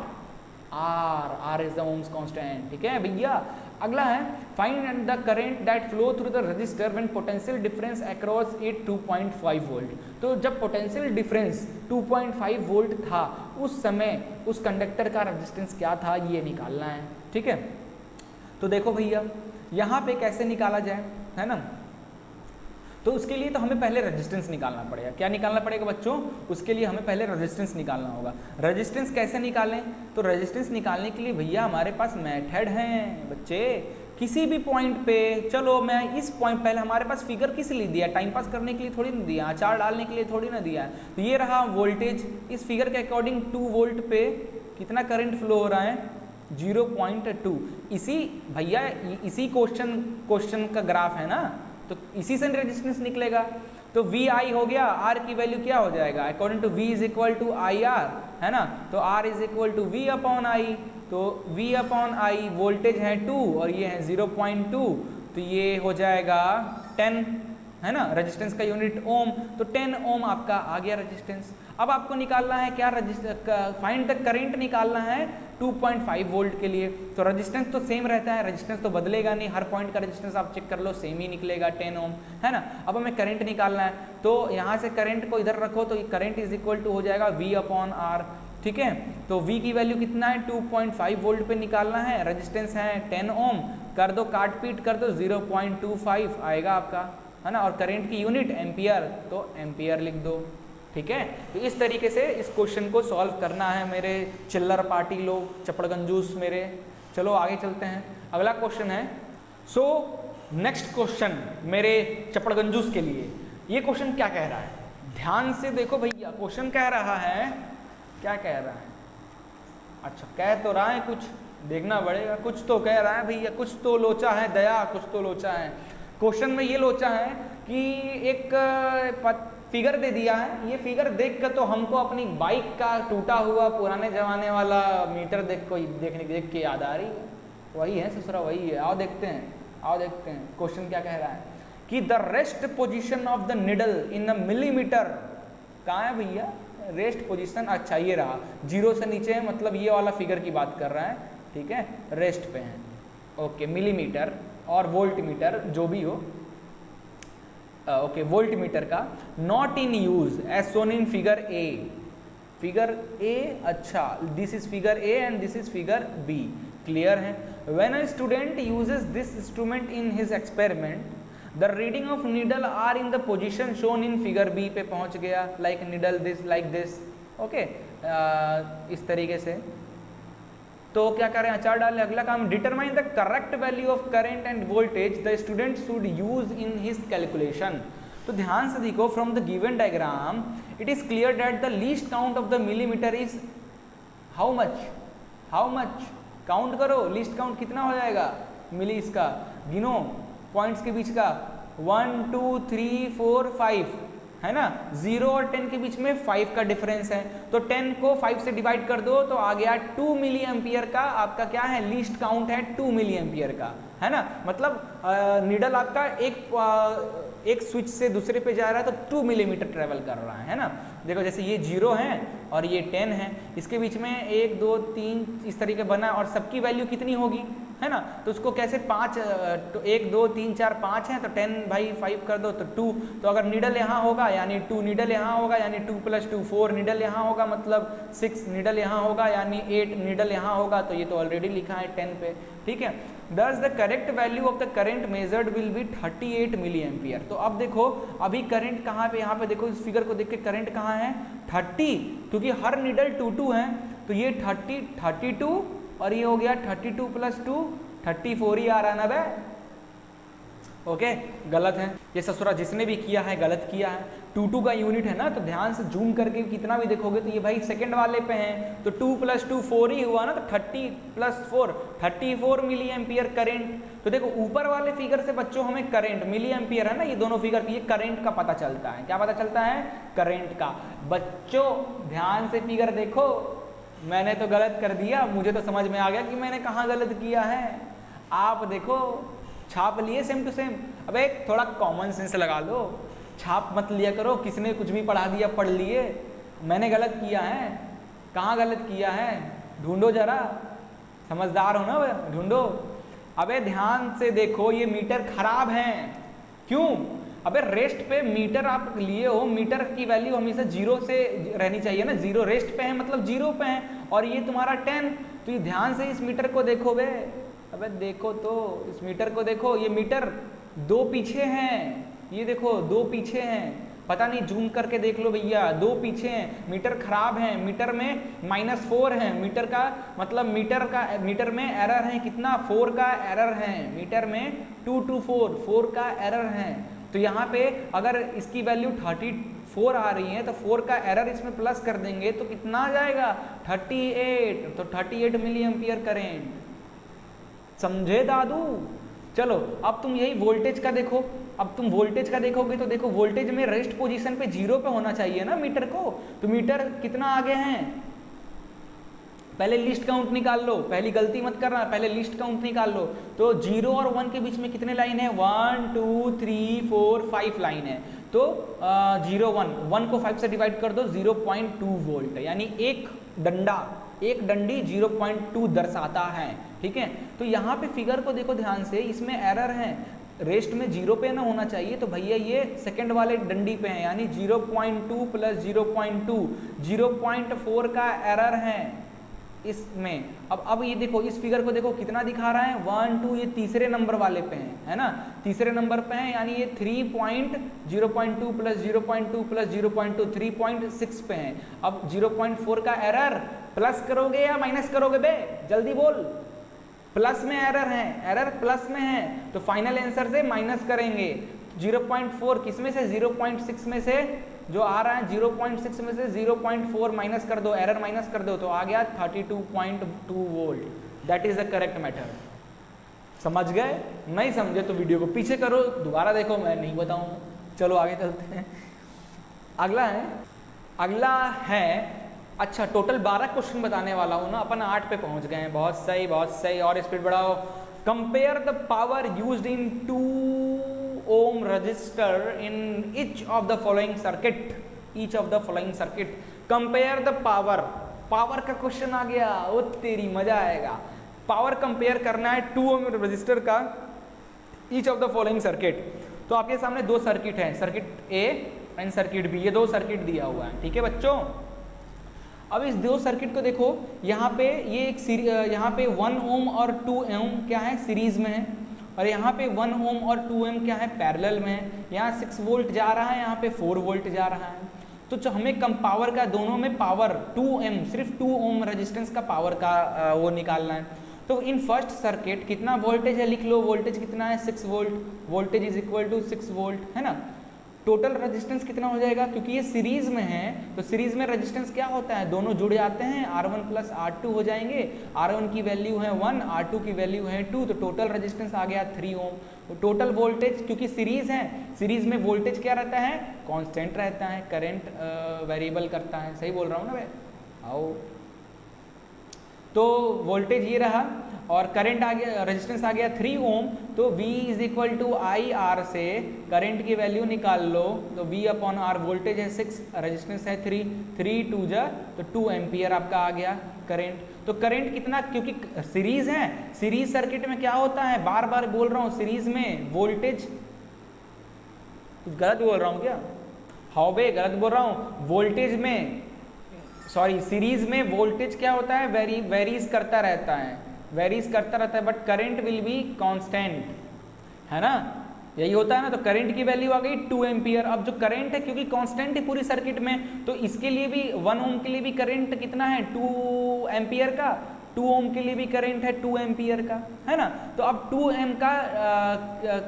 R is the Ohm's constant. ठीक है भैया। अगला है find the current that flow through the resistor when potential difference across it 2.5 volt. तो जब पोटेंशियल डिफरेंस 2.5 वोल्ट था उस समय उस कंडक्टर का रेजिस्टेंस क्या था, ये निकालना है। ठीक है, तो देखो भैया यहाँ पे कैसे निकाला जाए, है ना। तो उसके लिए तो हमें पहले रेजिस्टेंस निकालना पड़ेगा। क्या निकालना पड़ेगा बच्चों, उसके लिए हमें पहले रेजिस्टेंस निकालना होगा। रेजिस्टेंस कैसे निकालें, तो रेजिस्टेंस निकालने के लिए भैया हमारे पास मेथड हैं बच्चे। किसी भी पॉइंट पे, चलो मैं इस पॉइंट, पहले हमारे पास फिगर किस लिए दिया, टाइम पास करने के लिए थोड़ी ना दिया, अचार डालने के लिए थोड़ी ना दिया है। तो ये रहा वोल्टेज, इस फिगर के अकॉर्डिंग 2 वोल्ट पे कितना करंट फ्लो हो रहा है, 0.2। इसी भैया इसी क्वेश्चन का ग्राफ है ना, तो इसी से रेजिस्टेंस निकलेगा। तो वी आई हो गया, आर की वैल्यू क्या हो जाएगा, according to V is equal to I R, है ना। तो R is equal to V upon I. तो वी अपॉन आई वोल्टेज है 2 और ये है 0.2, तो ये हो जाएगा 10, है ना। रेजिस्टेंस का यूनिट ओम, तो 10 ओम आपका आ गया रेजिस्टेंस। अब आपको निकालना है क्या, फाइंड द करंट निकालना है 2.5 वोल्ट के लिए। तो रेजिस्टेंस तो सेम रहता है, रेजिस्टेंस तो बदलेगा नहीं, हर पॉइंट का रेजिस्टेंस आप चेक कर लो सेम ही निकलेगा 10 ओम, है ना। अब हमें करंट निकालना है, तो यहाँ से करंट को इधर रखो, तो करंट इज इक्वल टू हो जाएगा V अपॉन आर। ठीक है, तो V की वैल्यू कितना है, 2.5 वोल्ट पे निकालना है, रेजिस्टेंस है 10 ओम, कर दो काट पीट कर दो, 0.25 आएगा आपका, है ना। और करंट की यूनिट एम्पियर, तो एम्पियर लिख दो। ठीक है, तो इस तरीके से इस क्वेश्चन को सॉल्व करना है मेरे चिल्लर पार्टी लोग, चपड़गंजूस मेरे। चलो आगे चलते हैं, अगला क्वेश्चन है। सो नेक्स्ट क्वेश्चन मेरे चपड़गंजूस के लिए, ये क्वेश्चन क्या कह रहा है, ध्यान से देखो भैया। क्वेश्चन कह रहा है, क्या कह रहा है, अच्छा कह तो रहा है, कुछ देखना पड़ेगा, कुछ तो कह रहा है भैया, कुछ तो लोचा है दया, कुछ तो लोचा है। क्वेश्चन में ये लोचा है कि एक फिगर दे दिया है, ये फिगर देख कर तो हमको अपनी बाइक का टूटा हुआ पुराने जमाने वाला मीटर देख के याद आ रही है। वही है ससुरा, वही है। आओ देखते हैं, आओ देखते हैं क्वेश्चन क्या कह रहा है कि the rest position of the needle in a millimetre, कहाँ है भैया रेस्ट पोजीशन, अच्छा ये रहा, 0 से नीचे है, मतलब ये वाला फिगर की बात कर रहा है, ठीक है, रेस्ट पे है, ओके, मिलीमीटर और वोल्टमीटर जो भी हो, ओके, वोल्टमीटर का, not in use as shown in figure A, figure A, अच्छा this is figure A and this is figure B, clear है। When a student uses this instrument in his experiment, the reading of needle are in the position shown in figure B पे पहुंच गया, like needle this, like this, okay, इस तरीके से। तो क्या करें, अचार डालें, अगला काम, determine the correct value of current end voltage the student should use in his calculation. तो ध्यान से देखो, from the given diagram it is clear that the least count of the millimetre is how much, how much, count करो, लीस्ट काउंट कितना हो जाएगा मिली, इसका गिनो पॉइंट्स के बीच का, 1 2 3 4 5 है ना, 0 और 10 के बीच में 5 का डिफरेंस है, तो 10 को 5 से डिवाइड कर दो तो आ गया 2 मिली एम्पियर का आपका क्या है, लीस्ट काउंट है 2 मिली एम्पियर का, है ना, मतलब नीडल आपका एक स्विच से दूसरे पे जा रहा है तो 2 मिलीमीटर ट्रेवल कर रहा है ना। देखो जैसे ये 0 है और ये 10 है, इसके बीच में 1 2 3 इस तरीके बना, और सबकी वैल्यू कितनी होगी, है ना, तो उसको कैसे 5, 1 2 3 4 5 है तो 10 भाई 5 कर दो तो 2, तो अगर नीडल यहाँ होगा यानी 2 नीडल यहाँ होगा यानी 2 + 2 4 नीडल यहाँ होगा, मतलब 6 नीडल यहाँ होगा यानी 8 नीडल यहाँ होगा, तो ये तो ऑलरेडी लिखा है 10 पे, ठीक है। Thus the correct value of the current measured will be 38 milliampere. तो अब देखो अभी करंट कहाँ पे, यहाँ पे देखो इस फिगर को देख के करंट कहाँ है 30, क्योंकि हर नीडल 2 2 है, तो ये 30 32 और ये हो गया 32 + 2 34 ही आ रहा ना बे, ओके, गलत है ये ससुरा, जिसने भी किया है गलत किया है। 2 2 का यूनिट है ना, तो ध्यान से जूम करके कितना भी देखोगे तो ये भाई सेकंड वाले पे हैं, तो 2 + 2 4 ही हुआ ना, तो 30 + 4 34 मिली एम्पियर करेंट। तो देखो ऊपर वाले फिगर से बच्चों हमें करंट, मिली एम्पियर है ना ये दोनों फिगर, ये करंट का पता चलता है, क्या पता चलता है, करंट का। बच्चों ध्यान से फिगर देखो, मैंने तो गलत कर दिया, मुझे तो समझ में आ गया कि मैंने कहाँ गलत किया है, आप देखो छाप लिए सेम टू सेम। अबे थोड़ा कॉमन सेंस लगा लो, छाप मत लिया करो, किसने कुछ भी पढ़ा दिया पढ़ लिए, मैंने गलत किया है, कहाँ गलत किया है, ढूंढो जरा, समझदार हो ना, ढूंढो। अबे ध्यान से देखो ये मीटर खराब है, क्यों, अबे रेस्ट पे मीटर आप लिए हो, मीटर की वैल्यू हमेशा 0 से रहनी चाहिए ना, 0 रेस्ट पे है मतलब 0 पे है, और ये तुम्हारा 10, तो ये ध्यान से इस मीटर को देखो बे, अबे देखो तो इस मीटर को देखो, ये मीटर 2 पीछे हैं, ये देखो 2 पीछे हैं, पता नहीं जूम करके देख लो भैया, 2 पीछे हैं, मीटर खराब है, मीटर में -4 है, मीटर का मतलब मीटर में एरर है कितना, 4 का एरर है, मीटर में 2 2 4 का एरर है। तो यहाँ पे अगर इसकी वैल्यू 34 आ रही है तो 4 का एरर इसमें प्लस कर देंगे तो कितना आ जाएगा 38, तो 38 मिली एम्पियर करेंट, समझे दादू। चलो अब तुम यही वोल्टेज का देखो, अब तुम वोल्टेज का देखोगे तो देखो वोल्टेज में रेस्ट पोजीशन पे 0 पे होना चाहिए ना मीटर को, तो मीटर कितना आगे हैं, पहले लिस्ट काउंट निकाल लो, पहली गलती मत करना, पहले लिस्ट काउंट निकाल लो। तो 0 और 1 के बीच में कितने लाइन है, 1 2 3 4 5 लाइन है, तो 0 1 को 5 से डिवाइड कर दो, 0.2 वोल्ट, यानी एक डंडी 0.2 दर्शाता है, ठीक है। तो यहाँ पे फिगर को देखो ध्यान से, इसमें एरर है, रेस्ट में 0 पे ना होना चाहिए, तो भैया ये सेकंड वाले डंडी पे है, यानी 0.2 + 0.2 0.4 का एरर है इसमें। अब ये देखो इस फिगर को देखो कितना दिखा रहा है, 1 2, ये तीसरे नंबर वाले पे है ना, तीसरे नंबर पे है, यानी ये 0.2 + 0.2 + 0.2 3.6 पे है। अब 0.4 का एरर प्लस करोगे या माइनस करोगे बे, जल्दी बोल, प्लस में एरर है, एरर प्लस में है, तो फाइनल आंसर से माइनस करेंगे, 0.4 किस में से, 0.6 में से जो आ रहा है, 0.6 में से 0.4 माइनस कर दो, एरर माइनस कर दो, तो आ गया 32.2 volt, that is the correct method. समझ गए, नहीं समझे तो वीडियो को पीछे करो, दोबारा देखो, मैं नहीं बताऊँ। चलो आगे चलते हैं, अगला है अच्छा, टोटल 12 क्वेश्चन बताने वाला हूँ ना, अपन 8 पे पहुँच गए हैं, बहुत सही, और स्पीड बढ़ाओ। Compare the power used in 2 ohm resistor in each of the following circuit compare the power का क्वेश्चन आ गया, ओ तेरी मजा आएगा। पावर कंपेयर करना है 2 ओम रजिस्टर का each of the following circuit. तो आपके सामने दो सर्किट हैं, circuit A and circuit B, ये दो सर्किट दिया हुआ है, ठीक है बच्चों। अब इस दो सर्किट को देखो, यहाँ पे ये एक यहाँ पे 1 ओम और 2 ओम क्या है सीरीज में है, और यहाँ पे 1 ओम और 2 ओम क्या है पैरेलल में है। यहाँ 6 वोल्ट जा रहा है, यहाँ पे 4 वोल्ट जा रहा है। तो जो हमें कम पावर का, दोनों में पावर 2 ओम, सिर्फ 2 ओम रेजिस्टेंस का पावर का वो निकालना है। तो इन फर्स्ट सर्किट कितना वोल्टेज है लिख लो, वोल्टेज कितना है 6 volt, voltage is equal to 6 volt, है ना। टोटल रेजिस्टेंस कितना हो जाएगा, क्योंकि ये सीरीज में है तो सीरीज में रेजिस्टेंस क्या होता है, दोनों जुड़ जाते हैं, R1 प्लस R2 हो जाएंगे। R1 की वैल्यू है 1, R2 की वैल्यू है 2, तो टोटल रेजिस्टेंस आ गया 3 ओम। तो टोटल वोल्टेज, क्योंकि सीरीज है, सीरीज में वोल्टेज क्या रहता है, कांस्टेंट रहता है, करंट वेरिएबल करता है, सही बोल रहा हूँ ना भाई, आओ। तो वोल्टेज ये रहा और करंट आ गया, रेजिस्टेंस आ गया 3 ओम। तो V is equal to I R से करंट की वैल्यू निकाल लो, तो V अपॉन आर, वोल्टेज है 6, रेजिस्टेंस है 3, 3 2 जा तो 2 एम्पियर आपका आ गया करंट। तो करंट कितना, क्योंकि सीरीज है, सीरीज सर्किट में क्या होता है, बार बार बोल रहा हूँ, सीरीज में वोल्टेज, कुछ गलत बोल रहा हूँ क्या, हाँ बे गलत बोल रहा हूँ, वोल्टेज में सॉरी सीरीज में वोल्टेज क्या होता है, वेरीज करता रहता है, वेरीज करता रहता है, but current will be constant, है ना, यही होता है ना। तो करंट की वैल्यू आ गई 2 एम्पियर। अब जो करंट है, क्योंकि कांस्टेंट है पूरी सर्किट में, तो इसके लिए भी 1 ओम के लिए भी करंट कितना है 2 एम्पियर का, 2 ओम के लिए भी करंट है 2 एम्पियर का, है ना। तो अब 2 एम का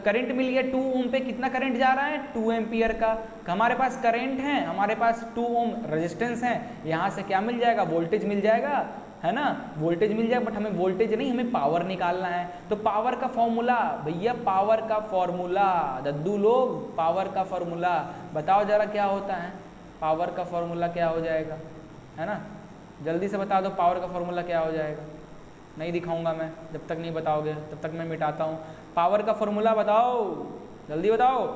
करंट मिल गया, 2 ओम पे कितना करंट जा रहा है 2 एम्पियर का। हमारे पास करंट है, हमारे पास 2 ओम रेजिस्टेंस है, यहाँ से क्या मिल जाएगा, वोल्टेज मिल जाएगा, है ना, वोल्टेज मिल जाएगा, बट हमें वोल्टेज नहीं, हमें पावर निकालना है। तो पावर का फॉर्मूला भैया, पावर का फॉर्मूला, दद्दू लोग पावर का फॉर्मूला बताओ जरा क्या होता है, पावर का फॉर्मूला क्या हो जाएगा, है ना, जल्दी से बता दो पावर का फॉर्मूला क्या हो जाएगा। नहीं दिखाऊंगा मैं, जब तक नहीं बताओगे तब तक मैं मिटाता हूँ। पावर का फॉर्मूला बताओ, जल्दी बताओ।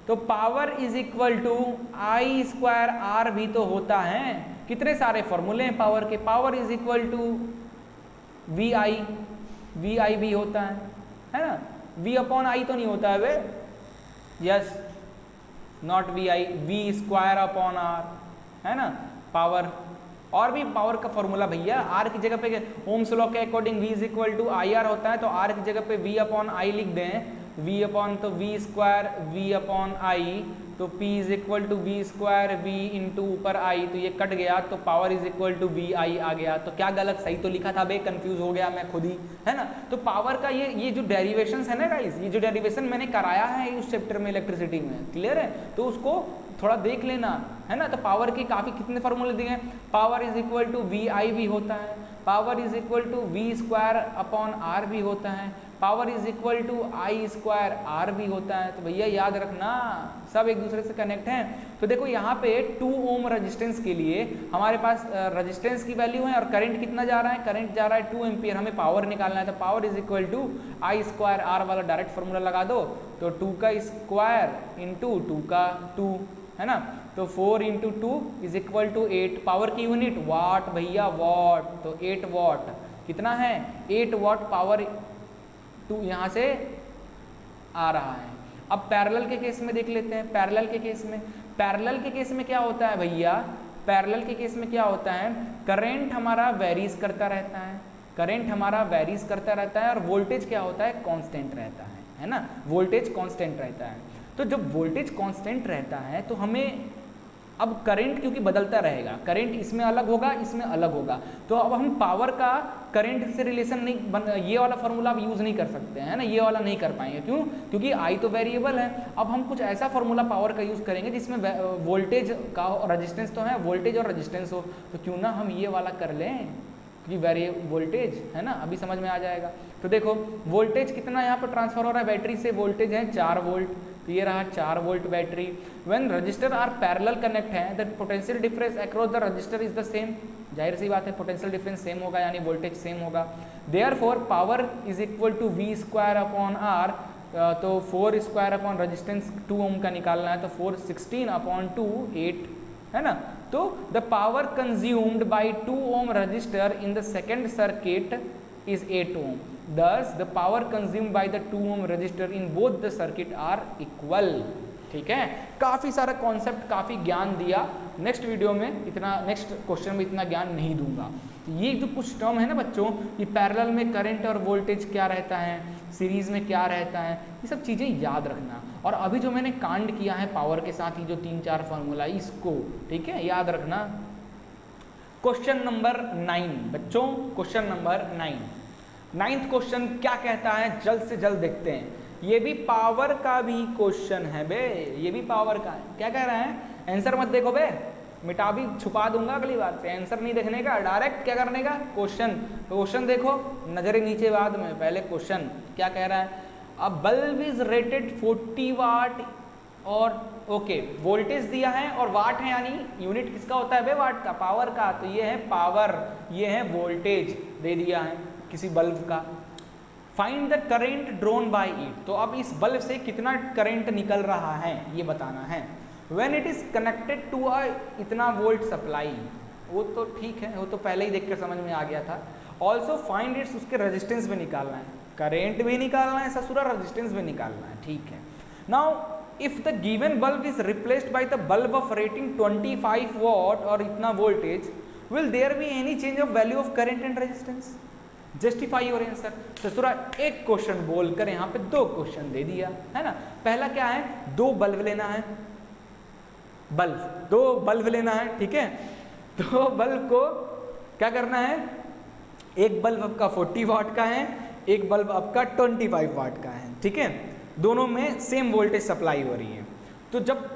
तो power is equal to I square R भी तो होता है, कितने सारे फॉर्मूले हैं पावर के, power is equal to V I भी होता है ना, वी अपॉन आई तो नहीं होता है वे, yes not V I, V square upon R, है ना पावर। और भी पावर का फॉर्मूला भैया, आर की जगह पे ओम्स लॉ के according V is equal to I R होता है, तो आर की जगह पे वी अपॉन आई लिख दें, वी अपॉन तो V square V upon I, तो P is equal to V square V into ऊपर आई, तो ये कट गया, तो power is equal to V I आ गया। तो क्या गलत सही तो लिखा था बे, कंफ्यूज हो गया मैं खुद ही, है ना। तो पावर का ये जो डेरिवेशन है ना गाइस, ये जो डेरिवेशन मैंने कराया है उस चैप्टर में इलेक्ट्रिसिटी में, क्लियर है, तो उसको थोड़ा देख लेना, है ना। तो पावर के काफ़ी कितने फॉर्मूले दिए हैं, power is equal to V I भी होता है, power is equal to V square upon R भी होता है, power is equal to I square R भी होता है। तो भैया याद रखना, सब एक दूसरे से कनेक्ट हैं। तो देखो यहाँ पे 2 ओम रेजिस्टेंस के लिए हमारे पास रेजिस्टेंस की वैल्यू है, और करंट कितना जा रहा है, करंट जा रहा है 2 एम्पियर, हमें पावर निकालना है। तो power is equal to I square R वाला डायरेक्ट फॉर्मूला लगा दो, तो 2 का स्क्वायर इंटू 2 का 2, है ना। तो 4 into 2 is equal to 8, power की यूनिट वाट भैया, वाट, तो 8 वाट कितना है, 8 वाट पावर 2 यहाँ से आ रहा है। अब पैरेलल के केस में देख लेते हैं, पैरेलल के केस में क्या होता है भैया, पैरेलल के केस में क्या होता है, करंट हमारा वेरीज करता रहता है, करंट हमारा वेरीज करता रहता है, और वोल्टेज क्या होता है, कांस्टेंट रहता है ना, वोल्टेज कांस्टेंट रहता है। तो जब वोल्टेज कांस्टेंट रहता है तो हमें, अब करंट क्योंकि बदलता रहेगा, करंट इसमें अलग होगा, इसमें अलग होगा, तो अब हम पावर का करंट से रिलेशन नहीं ये वाला फॉर्मूला आप यूज़ नहीं कर सकते हैं ना, ये वाला नहीं कर पाएंगे, क्यों, क्योंकि आई तो वेरिएबल है। अब हम कुछ ऐसा फॉर्मूला पावर का यूज़ करेंगे जिसमें वोल्टेज का रेजिस्टेंस तो है, वोल्टेज और रेजिस्टेंस हो, तो क्यों ना हम ये वाला कर लें, क्योंकि वोल्टेज है ना, अभी समझ में आ जाएगा। तो देखो वोल्टेज कितना यहाँ पर ट्रांसफर हो रहा है बैटरी से, वोल्टेज है 4 वोल्ट, तो ये रहा 4 volt battery. When resistor are parallel connect है, the potential difference across the resistor is the same, जाहिर सी बात है पोटेंशियल डिफरेंस सेम होगा, यानी वोल्टेज सेम होगा। Therefore power is equal to V square upon R, तो 4 स्क्वायर अपॉन रजिस्टेंस 2 ओम का निकालना है, तो 4 16 अपॉन 2 8 है ना। तो the power consumed by 2 ohm resistor in the second circuit is 8 ohm, thus the power consumed by the 2 ohm resistor in both the circuit are equal। ठीक है, काफी सारा कॉन्सेप्ट, काफी ज्ञान दिया। नेक्स्ट वीडियो में इतना, नेक्स्ट क्वेश्चन में इतना ज्ञान नहीं दूंगा। तो ये जो कुछ टर्म है ना बच्चों, ये पैरेलल में करंट और वोल्टेज क्या रहता है, सीरीज में क्या रहता है, ये सब चीजें याद रखना। और अभी जो मैंने कांड किया है पावर के साथ, ही जो 3-4 फार्मूला, इसको ठीक है याद रखना। क्वेश्चन नंबर 9 बच्चों, क्वेश्चन नंबर 9, 9th क्वेश्चन क्या कहता है, जल्द से जल्द देखते हैं। ये भी पावर का भी क्वेश्चन है बे, ये भी पावर का है। क्या कह रहा है, आंसर मत देखो बे, मिटा भी छुपा दूंगा अगली बार से, आंसर नहीं देखने का, डायरेक्ट क्या करने का, क्वेश्चन। क्वेश्चन देखो, नजरें नीचे बाद में, पहले क्वेश्चन क्या कह रहा है। अ बल्ब इज रेटेड 40 वाट और ओके वोल्टेज दिया है और वाट है, यानी यूनिट किसका होता है बे, वाट का, पावर का। तो ये है पावर, ये है वोल्टेज दे दिया है किसी बल्ब का। Find the current drawn by it, तो अब इस बल्ब से कितना करंट निकल रहा है ये बताना है। When it is connected to a इतना वोल्ट सप्लाई, वो तो ठीक है, वो तो पहले ही देख कर समझ में आ गया था। ऑल्सो फाइंड इट्स, उसके रेजिस्टेंस भी निकालना है, करेंट भी निकालना है ससुरा, रेजिस्टेंस भी निकालना है, ठीक है। Now if the given bulb is replaced by the bulb of rating 25 watt और इतना voltage, will there be any change of value of current and resistance, justify your answer. ससुरा एक क्वेश्चन बोलकर यहाँ पे 2 क्वेश्चन दे दिया है ना। पहला क्या है, 2 बल्ब लेना है, बल्ब 2 बल्ब लेना है, ठीक है। 2 बल्ब को क्या करना है, एक बल्ब आपका 40 वाट का है, एक बल्ब आपका 25 वाट का है, ठीक है। दोनों में सेम वोल्टेज सप्लाई हो रही है। तो जब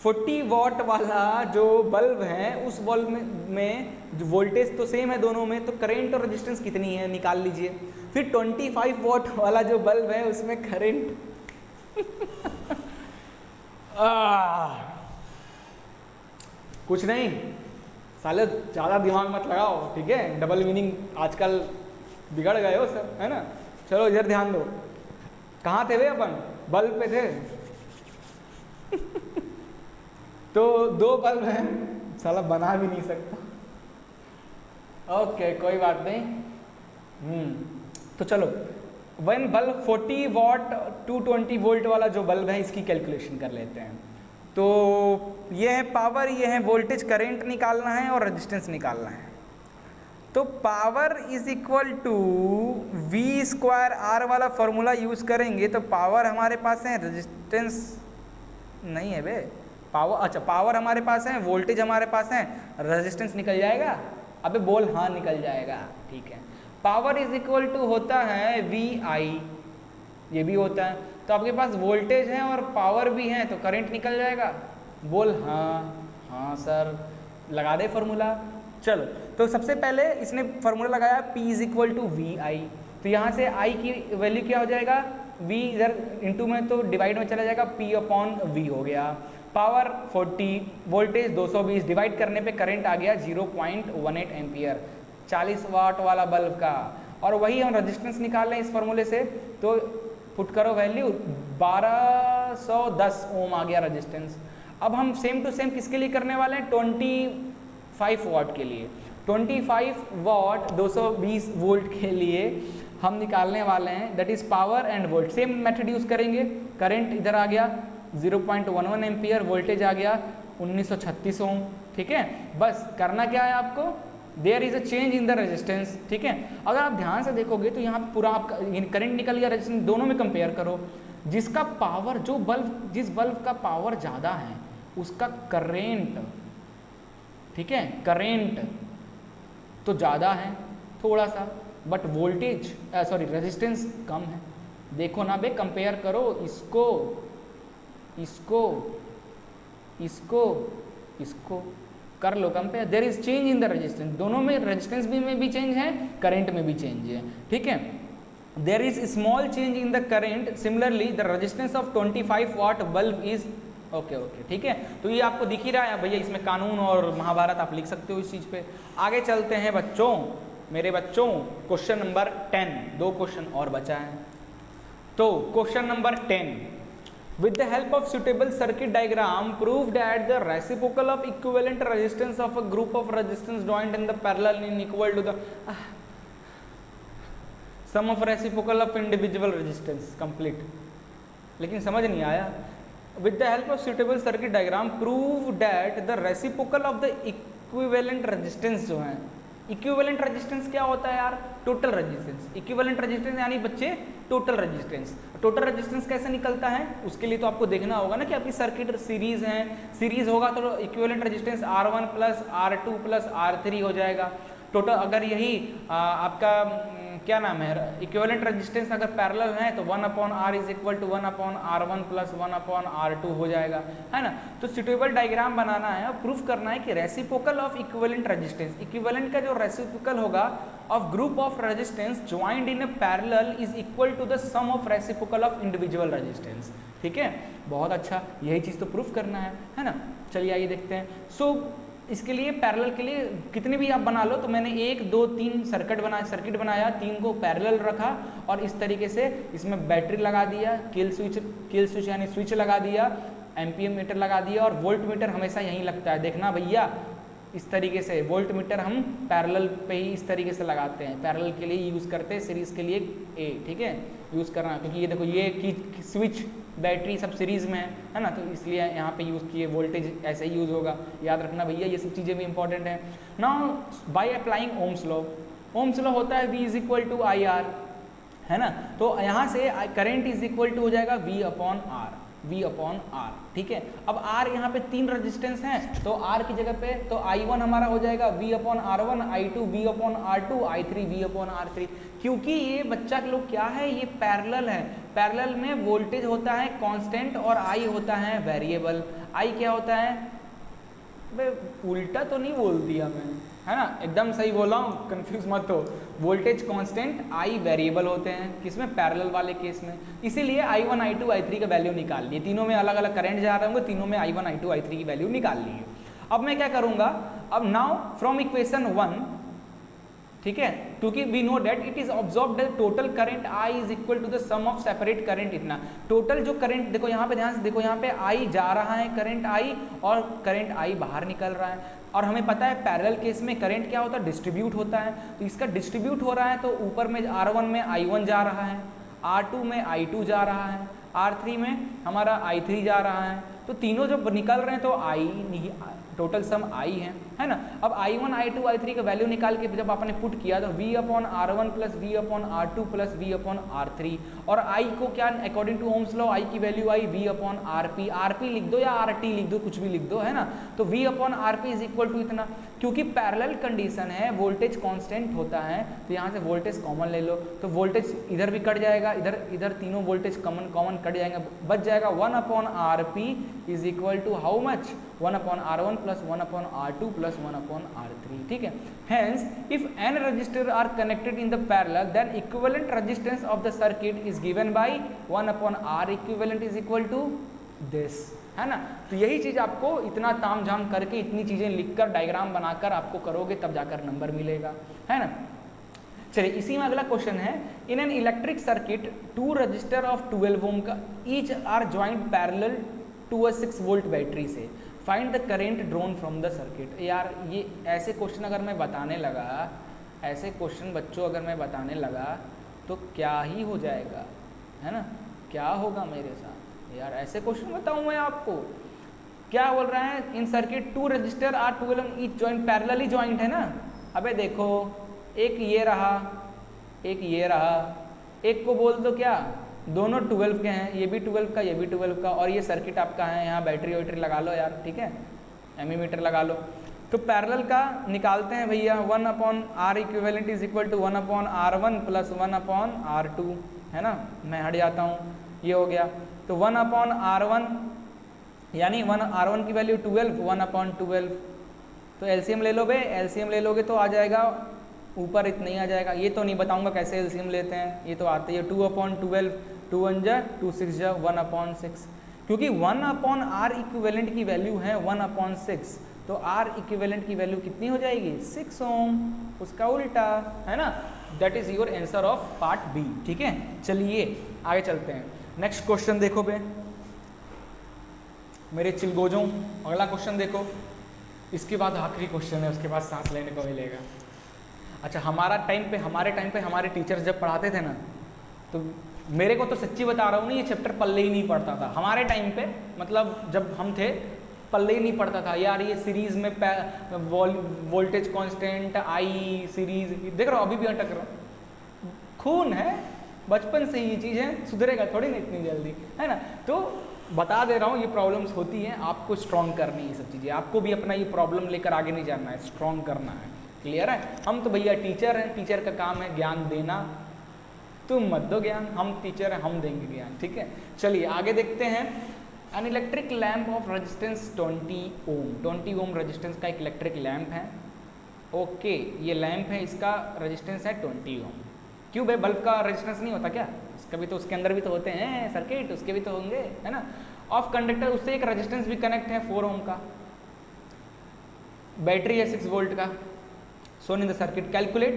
40 वाट वाला जो बल्ब है, उस बल्ब में जो वोल्टेज तो सेम है दोनों में, तो करंट और रेजिस्टेंस कितनी है निकाल लीजिए। फिर 25 वाट वाला जो बल्ब है उसमें करंट कुछ नहीं साले, ज़्यादा दिमाग मत लगाओ, ठीक है। डबल मीनिंग आजकल बिगड़ गए हो सब, है ना। चलो इधर ध्यान दो, कहाँ थे वे अपन, बल्ब पे थे तो 2 बल्ब हैं, साला बना भी नहीं सकता, ओके कोई बात नहीं। तो चलो, वन बल्ब 40 वाट 220 वोल्ट वाला जो बल्ब है, इसकी कैलकुलेशन कर लेते हैं। तो ये है पावर, ये है वोल्टेज, करंट निकालना है और रेजिस्टेंस निकालना है। तो power is equal to V square R वाला फॉर्मूला यूज करेंगे। तो पावर हमारे पास है, रेजिस्टेंस नहीं है बे, पावर, अच्छा पावर हमारे पास है, वोल्टेज हमारे पास है, रेजिस्टेंस निकल जाएगा। अबे बोल हाँ निकल जाएगा, ठीक है। पावर इज इक्वल टू होता है वी आई, ये भी होता है। तो आपके पास वोल्टेज है और पावर भी है, तो करंट निकल जाएगा। बोल हाँ, हाँ सर लगा दे फॉर्मूला। चलो, तो सबसे पहले इसने फॉर्मूला लगाया P is equal to V I. तो यहाँ से I की वैल्यू क्या हो जाएगा, V इधर इंटू में तो डिवाइड में चला जाएगा, P अपॉन V हो गया। पावर 40, वोल्टेज 220, डिवाइड करने पे करंट आ गया 0.18 एम्पियर, 40 वाट वाला बल्ब का। और वही हम रेजिस्टेंस निकाल रहे हैं इस फॉर्मूले से, तो पुट करो वैल्यू 1210 ओम आ गया रेजिस्टेंस। अब हम सेम टू सेम किसके लिए करने वाले हैं, 25 वाट के लिए। 25 वाट 220 वोल्ट के लिए हम निकालने वाले हैं, that is power and volt. Same method use करेंगे। करंट इधर आ गया 0.11 एम्पियर, वोल्टेज आ गया 1936 ओम, ठीक है। बस करना क्या है आपको, there is a change in the resistance, ठीक है। अगर आप ध्यान से देखोगे तो यहाँ पूरा आपका करंट निकल गया, रेजिस्टेंस, दोनों में कंपेयर करो। जिसका पावर, जो बल्ब, जिस बल्ब का पावर ज़्यादा है उसका करेंट, ठीक है, करेंट तो ज़्यादा है थोड़ा सा, बट वोल्टेज सॉरी रेजिस्टेंस कम है। देखो ना बे, कंपेयर करो इसको, इसको, इसको, इसको कर लो compare. There is change in the resistance, दोनों में रेजिस्टेंस में भी चेंज है, करंट में भी चेंज है, ठीक है। There is small change in the current, similarly the resistance of 25 watt bulb is okay, ठीक है। तो ये आपको दिख ही रहा है भैया, इसमें कानून और महाभारत आप लिख सकते हो इस चीज़ पे। आगे चलते हैं बच्चों, मेरे बच्चों, क्वेश्चन नंबर 10, 2 क्वेश्चन और बचा है। तो question number 10, with the help of suitable circuit diagram prove that the reciprocal of equivalent resistance of a group of resistance joined in the parallel in equal to the sum of reciprocal of individual resistance. complete. लेकिन समझ नहीं आया. with the help of suitable circuit diagram prove that the reciprocal of the equivalent resistance जो है, इक्विवेलेंट रेजिस्टेंस क्या होता है यार? Total resistance. इक्विवेलेंट रेजिस्टेंस यानी बच्चे टोटल रेजिस्टेंस. टोटल रेजिस्टेंस कैसे निकलता है उसके लिए तो आपको देखना होगा ना कि आपकी सर्किट सीरीज है. सीरीज होगा तो equivalent resistance R1 plus R2 plus R3 हो जाएगा. टोटल अगर यही आपका क्या नाम है, इक्विवेलेंट रेजिस्टेंस अगर पैरेलल है तो 1/R is equal to 1/R1 plus 1/R2 हो जाएगा, है ना. तो सुटेबल डायग्राम बनाना है और प्रूफ करना है कि reciprocal of equivalent resistance, equivalent का जो रेसिप्रोकल होगा of group of resistance joined in a parallel is equal to the sum of reciprocal of individual resistance. ठीक है, बहुत अच्छा, यही चीज़ तो प्रूफ करना है ना. चलिए आइए देखते हैं. सो इसके लिए पैरेलल के लिए कितने भी आप बना लो, तो मैंने 1 2 3 सर्किट बनाया, 3 को पैरेलल रखा और इस तरीके से इसमें बैटरी लगा दिया, किल स्विच यानी स्विच लगा दिया, एम्पीयर मीटर लगा दिया और वोल्ट मीटर हमेशा यहीं लगता है. देखना भैया, इस तरीके से वोल्ट मीटर हम पैरेलल पे ही इस तरीके से लगाते हैं. पैरेलल के लिए यूज़ करते हैं, सीरीज़ के लिए ए. ठीक है, यूज़ करना, क्योंकि ये देखो ये की स्विच बैटरी सब सीरीज़ में है ना, तो इसलिए यहाँ पे यूज़ किए. वोल्टेज ऐसे ही यूज़ होगा, याद रखना भैया, ये सब चीज़ें भी इंपॉर्टेंट है. Now by applying Ohm's law, Ohm's law होता है V is equal to IR, है ना. तो यहाँ से करंट इज इक्वल टू हो जाएगा V अपॉन R. ठीक है, अब R यहाँ पे 3 रेजिस्टेंस हैं, तो R की जगह पे तो I1 हमारा हो जाएगा V upon R1, I2 V upon R2, I3 V upon R3. क्योंकि ये बच्चा लोग क्या है, ये पैरेलल है. पैरेलल में वोल्टेज होता है कांस्टेंट और I होता है वेरिएबल. I क्या होता है, उल्टा तो नहीं बोल दिया मैं, है ना, एकदम सही बोला हूँ, कंफ्यूज मत हो. वोल्टेज कांस्टेंट, I वेरिएबल होते हैं किसमें, पैरेलल वाले केस में. इसीलिए I1 I2 I3 का वैल्यू निकाल लिए. तीनों में अलग अलग करंट जा रहे होंगे, तीनों में I1 I2 I3 की वैल्यू निकाल लिए. अब मैं क्या करूँगा, अब नाउ फ्रॉम इक्वेशन 1, ठीक है, क्योंकि we know that it is absorbed total current I is equal to the sum of separate current. इतना टोटल जो करंट, देखो यहाँ पे ध्यान से देखो, यहाँ पे I जा रहा है करंट I और करंट I बाहर निकल रहा है. और हमें पता है पैरेलल केस में करंट क्या होता है, डिस्ट्रीब्यूट होता है. तो इसका डिस्ट्रीब्यूट हो रहा है, तो ऊपर में R1 में I1 जा रहा है, R2 में I2 जा रहा है, R3 में हमारा I3 जा रहा है. तो तीनों जब निकल रहे हैं तो I टोटल सम I है ना. अब I1 I2 I3 का वैल्यू निकाल के जब आपने पुट किया तो V upon R1 plus V upon R2 plus V upon R3, और I को क्या according to Ohm's law I की value I V upon RP लिख दो या RT लिख दो, कुछ भी लिख दो, है ना. तो V upon RP is equal to इतना. क्योंकि पैरेलल कंडीशन है, वोल्टेज कांस्टेंट होता है, तो यहाँ से वोल्टेज कॉमन ले लो, तो वोल्टेज इधर भी कट जाएगा, इधर तीनों वोल्टेज कॉमन कट जाएंगे, बच जाएगा 1 upon RP is equal to how much, 1 upon R1 plus 1 upon R2 plus 1 upon R3. ठीक है, hence if n resistor are connected in the parallel then equivalent resistance of the circuit is given by 1 upon R equivalent is equal to this, है ना. तो यही चीज आपको इतना ताम झाम करके, इतनी चीजें लिखकर, डायग्राम बनाकर आपको करोगे तब जाकर नंबर मिलेगा, है ना. चलिए इसी में अगला क्वेश्चन है, in an electric circuit 2 resistor of 12 ohm का each are joint parallel to a 6 volt battery से, find the current drawn from the circuit. यार ये ऐसे क्वेश्चन अगर मैं बताने लगा, ऐसे क्वेश्चन बच्चों अगर मैं बताने लगा तो क्या ही हो जाएगा, है ना, क्या होगा मेरे साथ यार. ऐसे क्वेश्चन बताऊँ मैं आपको, क्या बोल रहा है, in circuit 2 resistor are 12 each joint, parallelly joint है ना. अबे देखो, एक ये रहा, एक ये रहा, एक को बोल दो क्या, दोनों 12 के हैं, ये भी 12 का, ये भी 12 का, और ये सर्किट आपका है, यहाँ बैटरी वैटरी लगा लो यार, ठीक है, एमीमीटर लगा लो. तो पैरेलल का निकालते हैं भैया, 1 upon R equivalent is equal to 1 upon R1 plus 1 upon R2, है ना. मैं हट जाता हूँ, ये हो गया. तो 1 अपॉन R1 यानी R1 की वैल्यू 12, 1 अपॉन 12. तो एलसीएम ले लो बे, एलसीएम ले लोगे तो आ जाएगा ऊपर इतना ही आ जाएगा. ये तो नहीं बताऊंगा कैसे एलसीएम लेते हैं, ये तो आते ही है. 2 अपॉन 12, 2 1 जा 2 6 जा 1 अपॉन 6, क्योंकि 1 अपॉन R इक्विवेलेंट की वैल्यू है 1 अपॉन 6, तो R इक्विवेलेंट की वैल्यू कितनी हो जाएगी 6 ओम, उसका उल्टा, है ना। That is your answer of part B, ठीक है। चलिए आगे चलते हैं, नेक्स्ट क्वेश्चन देखो बे मेरे चिलगोजों, अगला क्वेश्चन देखो, इसके बाद आखिरी क्वेश्चन है, उसके बाद सांस लेने को मिलेगा। अच्छा, हमारे टाइम पे हमारे टीचर्स जब पढ़ाते थे ना, तो मेरे को तो सच्ची बता रहा हूँ ना, ये चैप्टर पल्ले ही नहीं पड़ता था हमारे टाइम पे, मतलब जब हम थे पल्ले ही नहीं पड़ता था यार। ये सीरीज में वोल्टेज कांस्टेंट, आई सीरीज, देख रहा हूँ अभी भी अटक रहा हूँ, खून है बचपन से ये चीज़ें, सुधरेगा थोड़ी ना इतनी जल्दी, है ना। तो बता दे रहा हूँ ये प्रॉब्लम्स होती हैं, आपको स्ट्रॉन्ग करनी है ये सब चीज़ें, आपको भी अपना ये प्रॉब्लम लेकर आगे नहीं जाना है, स्ट्रॉन्ग करना है, क्लियर है। हम तो भैया टीचर हैं, टीचर का काम है ज्ञान देना, तुम मत दो ज्ञान, हम टीचर हैं, हम देंगे ज्ञान, ठीक है। चलिए आगे देखते हैं। An electric lamp of resistance 20 ohm, 20 ohm resistance का एक इलेक्ट्रिक लैम्प है, ओके। ये लैम्प है, इसका रेजिस्टेंस है 20 ओम। क्यों भाई, बल्ब का रेजिस्टेंस नहीं होता क्या? इसका भी तो, उसके अंदर भी तो होते हैं सर्किट, उसके भी तो होंगे, है ना। ऑफ कंडक्टर, उससे एक रेजिस्टेंस भी कनेक्ट है 4 ओम का, बैटरी है 6 वोल्ट का। Shown in the circuit, calculate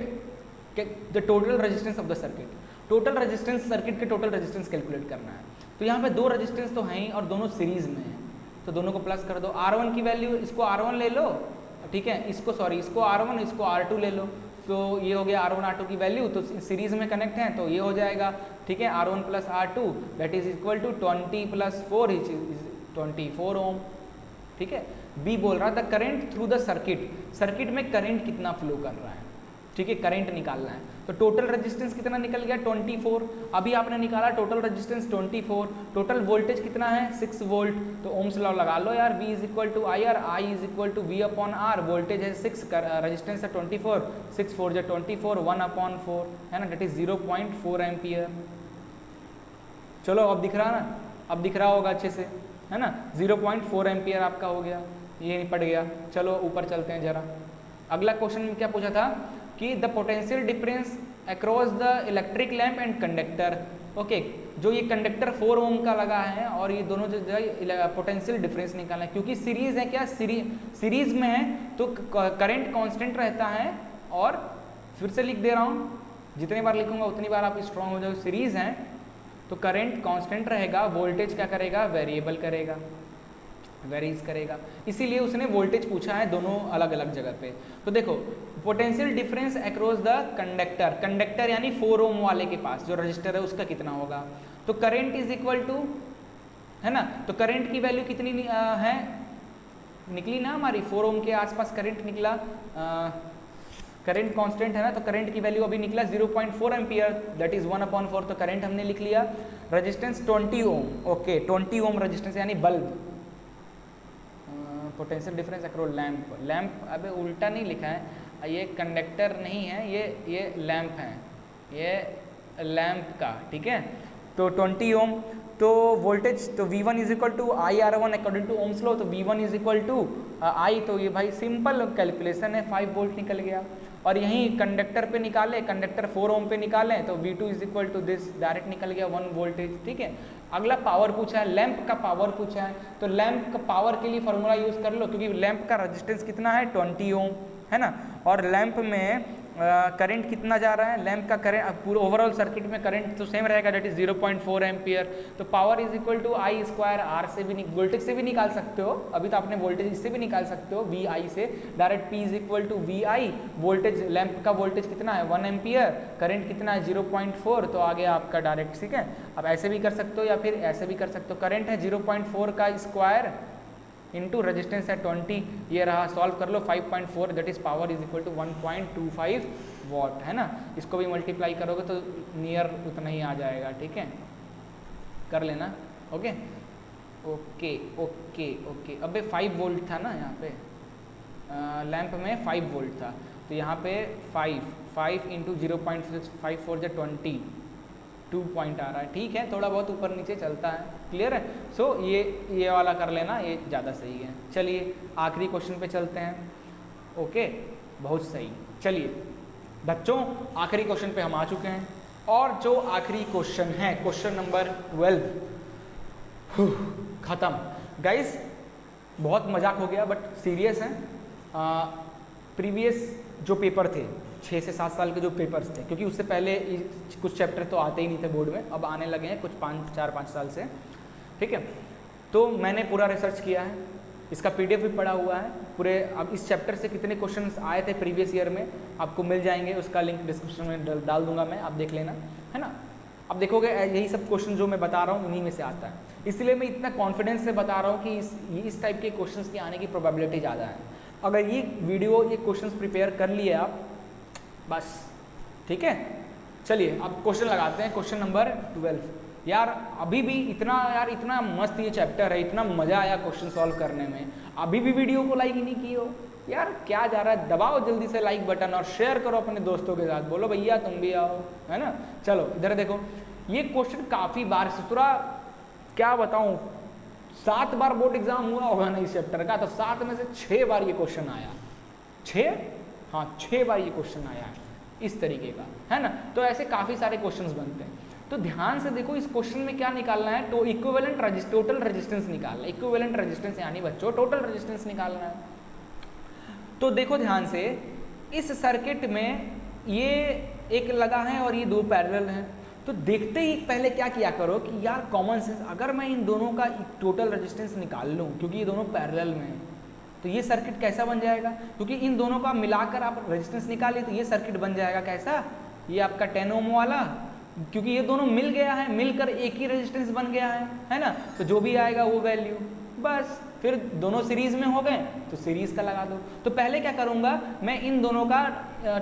the total resistance of the circuit. Total resistance, circuit के टोटल रेजिस्टेंस कैलकुलेट करना है। तो यहाँ पे दो रेजिस्टेंस तो हैं ही और दोनों सीरीज में हैं, तो दोनों को प्लस कर दो। R1 की वैल्यू, इसको R1 ले लो, ठीक है, इसको R1, इसको R2 ले लो, तो ये हो गया R1 R2 की वैल्यू, तो सीरीज में कनेक्ट हैं तो ये हो जाएगा, ठीक है, R1 plus R2 that is equal to 20 plus 4 is 24 ohm, ठीक है। बी बोल रहा था current through the circuit, circuit में करंट कितना फ्लो कर रहा है, ठीक है, करंट निकालना है। तो टोटल रेजिस्टेंस कितना निकल गया 24, अभी आपने निकाला टोटल रेजिस्टेंस 24, टोटल वोल्टेज कितना है 6 वोल्ट, तो ओम्स लॉ लगा लो यार, V is equal to I R, I is equal to V upon R, voltage है 6, रेजिस्टेंस है 24, 6 4 जो 24, 1/4 है ना, डेट इज 0.4 एम्पियर। चलो अब दिख रहा ना, अब दिख रहा होगा अच्छे से, है ना, 0.4 एम्पियर आपका हो गया, ये नहीं पड़ गया। चलो ऊपर चलते हैं जरा, अगला क्वेश्चन में क्या पूछा था कि the potential difference across the electric lamp and conductor, okay. जो ये कंडक्टर 4 ओम का लगा है और ये दोनों जो पोटेंशियल डिफरेंस निकालना है, क्योंकि सीरीज है, क्या सीरीज में है तो करंट कांस्टेंट रहता है, और फिर से लिख दे रहा हूँ, जितनी बार लिखूंगा उतनी बार आप स्ट्रांग हो जाओ। सीरीज है तो करंट कांस्टेंट रहेगा, वोल्टेज क्या करेगा, वेरिएबल करेगा, वेरीज करेगा, इसीलिए उसने वोल्टेज पूछा है दोनों अलग अलग जगह पे। तो देखो potential difference across the conductor, conductor यानी 4 ओम वाले के पास जो रजिस्टर है उसका कितना होगा, तो करंट इज इक्वल टू, है ना, तो करंट की वैल्यू कितनी है, निकली ना हमारी 4 ओम के आसपास करंट निकला, करंट कांस्टेंट है ना, तो करंट की वैल्यू अभी निकला 0.4 एम्पियर, दैट इज 1/4, तो करंट हमने लिख लिया। रेजिस्टेंस 20 ओम, ओके, 20 ओम रेजिस्टेंस यानी bulb, potential difference across lamp, lamp अबे उल्टा नहीं लिखा है, ये कंडक्टर नहीं है, ये लैम्प है, ये लैम्प का, ठीक है। तो 20 ओम, तो वोल्टेज, तो V1 is equal to I R1 according to Ohm's law, तो V1 इज इक्वल टू आई, तो ये भाई सिंपल कैलकुलेशन है, 5 वोल्ट निकल गया। और यहीं कंडक्टर पे निकाले, कंडक्टर 4 ओम पे निकाले, तो V2 is equal to this, direct निकल गया 1 वोल्टेज, ठीक है। अगला पावर पूछा है, लैंप का पावर पूछा है, तो लैंप का पावर के लिए फॉर्मूला यूज कर लो, क्योंकि लैंप का रेजिस्टेंस कितना है 20 ओम, है ना, और लैंप में करंट कितना जा रहा है, लैंप का करंट पूरे ओवरऑल सर्किट में करंट तो सेम रहेगा, डेट इज 0.4 एम्पियर, तो power is equal to I square, R से भी वोल्टेज से भी निकाल सकते हो, अभी तो आपने वोल्टेज इससे भी निकाल सकते हो, वी आई से direct, P is equal to V I, voltage lamp का वोल्टेज कितना है 1 एम्पियर, करंट कितना है 0.4, तो आ गया आपका डायरेक्ट, ठीक है। अब ऐसे भी कर सकते हो या फिर ऐसे भी कर सकते हो, करंट है 0.4 का स्क्वायर इंटू रेजिस्टेंस है 20, ये रहा, सॉल्व कर लो, 5.4 that is power is equal to 1.25 watt, है ना। इसको भी मल्टीप्लाई करोगे तो नियर उतना ही आ जाएगा, ठीक है, कर लेना, ओके ओके ओके ओके। अबे 5 वोल्ट था ना यहाँ पे, लैंप में 5 वोल्ट था, तो यहाँ पे 5 इंटू 0.654 जो 2 पॉइंट आ रहा है, ठीक है, थोड़ा बहुत ऊपर नीचे चलता है, क्लियर है। सो ये वाला कर लेना, ये ज़्यादा सही है। चलिए आखिरी क्वेश्चन पे चलते हैं, ओके, बहुत सही। चलिए बच्चों आखिरी क्वेश्चन पे हम आ चुके हैं, और जो आखिरी क्वेश्चन है क्वेश्चन नंबर 12 खत्म। गाइस बहुत मजाक हो गया बट सीरियस है। प्रीवियस जो पेपर थे 6 से 7 साल के जो पेपर्स थे, क्योंकि उससे पहले कुछ चैप्टर तो आते ही नहीं थे बोर्ड में, अब आने लगे हैं कुछ 4-5 साल से, ठीक है। तो मैंने पूरा रिसर्च किया है, इसका PDF भी पड़ा हुआ है पूरे। अब इस चैप्टर से कितने क्वेश्चंस आए थे प्रीवियस ईयर में आपको मिल जाएंगे, उसका लिंक डिस्क्रिप्शन में डाल दूंगा मैं, आप देख लेना, है ना। अब देखोगे यही सब क्वेश्चन जो मैं बता रहा हूँ इन्हीं में से आता है, इसलिए मैं इतना कॉन्फिडेंस से बता रहा हूँ कि इस टाइप के क्वेश्चंस के आने की प्रोबेबिलिटी ज़्यादा है। अगर ये वीडियो ये क्वेश्चंस प्रिपेयर कर लिए आप बस, ठीक है। चलिए अब क्वेश्चन लगाते हैं, क्वेश्चन नंबर 12। यार अभी भी इतना मस्त ये चैप्टर है, इतना मज़ा आया क्वेश्चन सॉल्व करने में, अभी भी वीडियो को लाइक नहीं किए हो यार, क्या जा रहा है। दबाओ जल्दी से लाइक बटन और शेयर करो अपने दोस्तों के साथ, बोलो भैया तुम भी आओ, है ना। चलो इधर देखो, ये क्वेश्चन काफ़ी बार ससुरा क्या बताऊँ 7 बार बोर्ड एग्जाम हुआ होगा ना इस चैप्टर का, तो 7 में से 6 बार ये क्वेश्चन आया, 6 बार ये क्वेश्चन आया है इस तरीके का, है ना। तो ऐसे काफ़ी सारे क्वेश्चंस बनते हैं, तो ध्यान से देखो इस क्वेश्चन में क्या निकालना है, तो इक्विवेलेंट टोटल रेजिस्टेंस निकालना है। इक्विवेलेंट रेजिस्टेंस यानी बच्चों टोटल रेजिस्टेंस निकालना है। तो देखो ध्यान से, इस सर्किट में ये एक लगा है और ये 2 पैरेलल हैं, तो देखते ही पहले क्या किया करो कि यार कॉमन सेंस, अगर मैं इन दोनों का टोटल रेजिस्टेंस निकाल लूँ, क्योंकि ये दोनों पैरेलल में हैं, तो ये सर्किट कैसा बन जाएगा, क्योंकि इन दोनों का मिलाकर आप रेजिस्टेंस निकालिए तो ये सर्किट बन जाएगा कैसा, ये आपका 10 ओम वाला, क्योंकि ये दोनों मिल गया है, मिलकर एक ही रेजिस्टेंस बन गया है ना। तो जो भी आएगा वो वैल्यू, बस फिर दोनों सीरीज में हो गए तो सीरीज का लगा दो। तो पहले क्या करूंगा, मैं इन दोनों का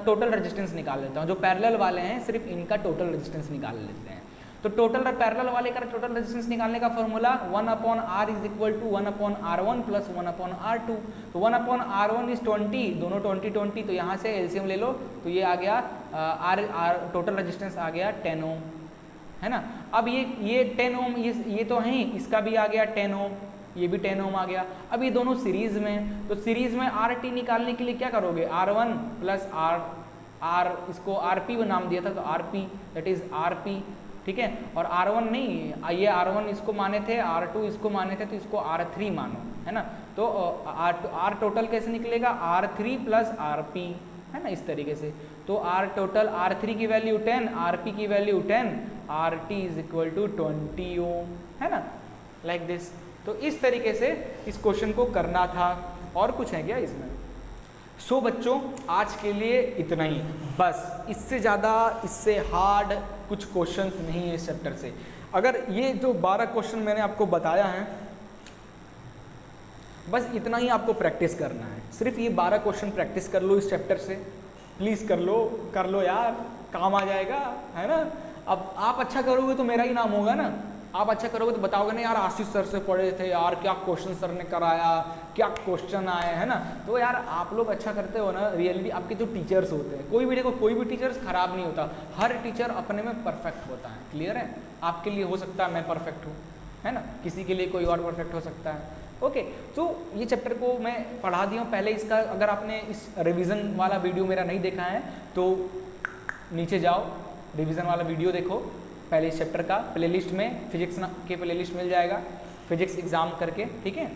टोटल रेजिस्टेंस निकाल लेता हूँ, जो पैरेलल वाले हैं सिर्फ इनका टोटल रेजिस्टेंस निकाल लेते हैं। तो टोटल पैरेलल वाले का टोटल रेजिस्टेंस निकालने का formula 1/R is equal to 1/R1 plus 1/R2। तो 1/R1 इज 20, दोनों 20, तो यहाँ से एलसीएम ले लो, तो ये आ गया टोटल रेजिस्टेंस आ गया 10 ओम, है ना। अब ये 10 ओम ये तो है, इसका भी आ गया 10 ओम, ये भी 10 ओम आ गया। अब ये दोनों सीरीज में, तो सीरीज में RT निकालने के लिए क्या करोगे, R1 प्लस R इसको RP नाम दिया था, तो RP दैट इज RP, ठीक है। और R1 नहीं, ये R1 इसको माने थे, R2 इसको माने थे, तो इसको R3 मानो, है ना। तो R टोटल कैसे निकलेगा, R3 प्लस RP, है ना, इस तरीके से। तो R टोटल, R3 की वैल्यू 10, RP की value 10, RT is equal to 20 ohm, है ना, लाइक दिस। तो इस तरीके से इस क्वेश्चन को करना था, और कुछ है क्या इसमें। सो बच्चों आज के लिए इतना ही, बस इससे ज़्यादा इससे हार्ड कुछ क्वेश्चंस नहीं है इस चैप्टर से। अगर ये जो 12 क्वेश्चन मैंने आपको बताया है, बस इतना ही आपको प्रैक्टिस करना है, सिर्फ ये 12 क्वेश्चन प्रैक्टिस कर लो इस चैप्टर से, प्लीज़ कर लो यार, काम आ जाएगा, है ना। अब आप अच्छा करोगे तो मेरा ही नाम होगा ना, आप अच्छा करोगे तो बताओगे ना यार आशीष सर से पढ़े थे यार, क्या क्वेश्चन सर ने कराया, क्या क्वेश्चन आए, है ना। तो यार आप लोग अच्छा करते हो ना, रियली आपके जो टीचर्स होते हैं, कोई भी टीचर्स खराब नहीं होता, हर टीचर अपने में परफेक्ट होता है, क्लियर है। आपके लिए हो सकता है मैं परफेक्ट हूँ, है ना, किसी के लिए कोई और परफेक्ट हो सकता है, ओके। तो ये चैप्टर को मैं पढ़ा दिया हूँ पहले, इसका अगर आपने इस रिवीजन वाला वीडियो मेरा नहीं देखा है तो नीचे जाओ, रिवीजन वाला वीडियो देखो पहले इस चैप्टर का, प्लेलिस्ट में फिजिक्स के प्लेलिस्ट मिल जाएगा, फिजिक्स एग्जाम करके, ठीक है।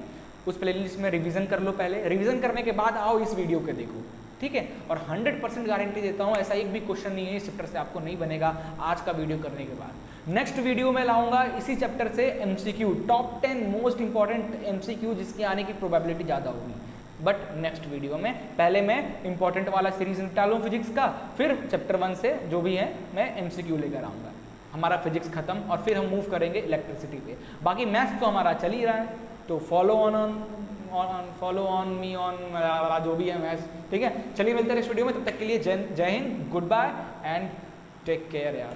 उस प्लेलिस्ट में रिवीजन कर लो पहले, रिवीजन करने के बाद आओ इस वीडियो के देखो, ठीक है। और 100% गारंटी देता हूँ ऐसा एक भी क्वेश्चन नहीं है इस चैप्टर से आपको नहीं बनेगा आज का वीडियो करने के बाद। नेक्स्ट वीडियो में लाऊंगा इसी चैप्टर से MCQ, top 10 most important MCQ जिसके आने की प्रोबेबिलिटी ज़्यादा होगी, बट नेक्स्ट वीडियो में। पहले मैं इंपॉर्टेंट वाला सीरीज निकालूँ फिजिक्स का, फिर चैप्टर 1 से जो भी है मैं MCQ लेकर आऊँगा, हमारा फिजिक्स खत्म, और फिर हम मूव करेंगे इलेक्ट्रिसिटी पे। बाकी मैथ्स तो हमारा चल ही रहा है, तो फॉलो ऑन मी ऑन जो भी है मैथ्स, ठीक है। चलिए मिलते हैं नेक्स्ट वीडियो में, तब तक के लिए जय हिंद, good bye and take care यार।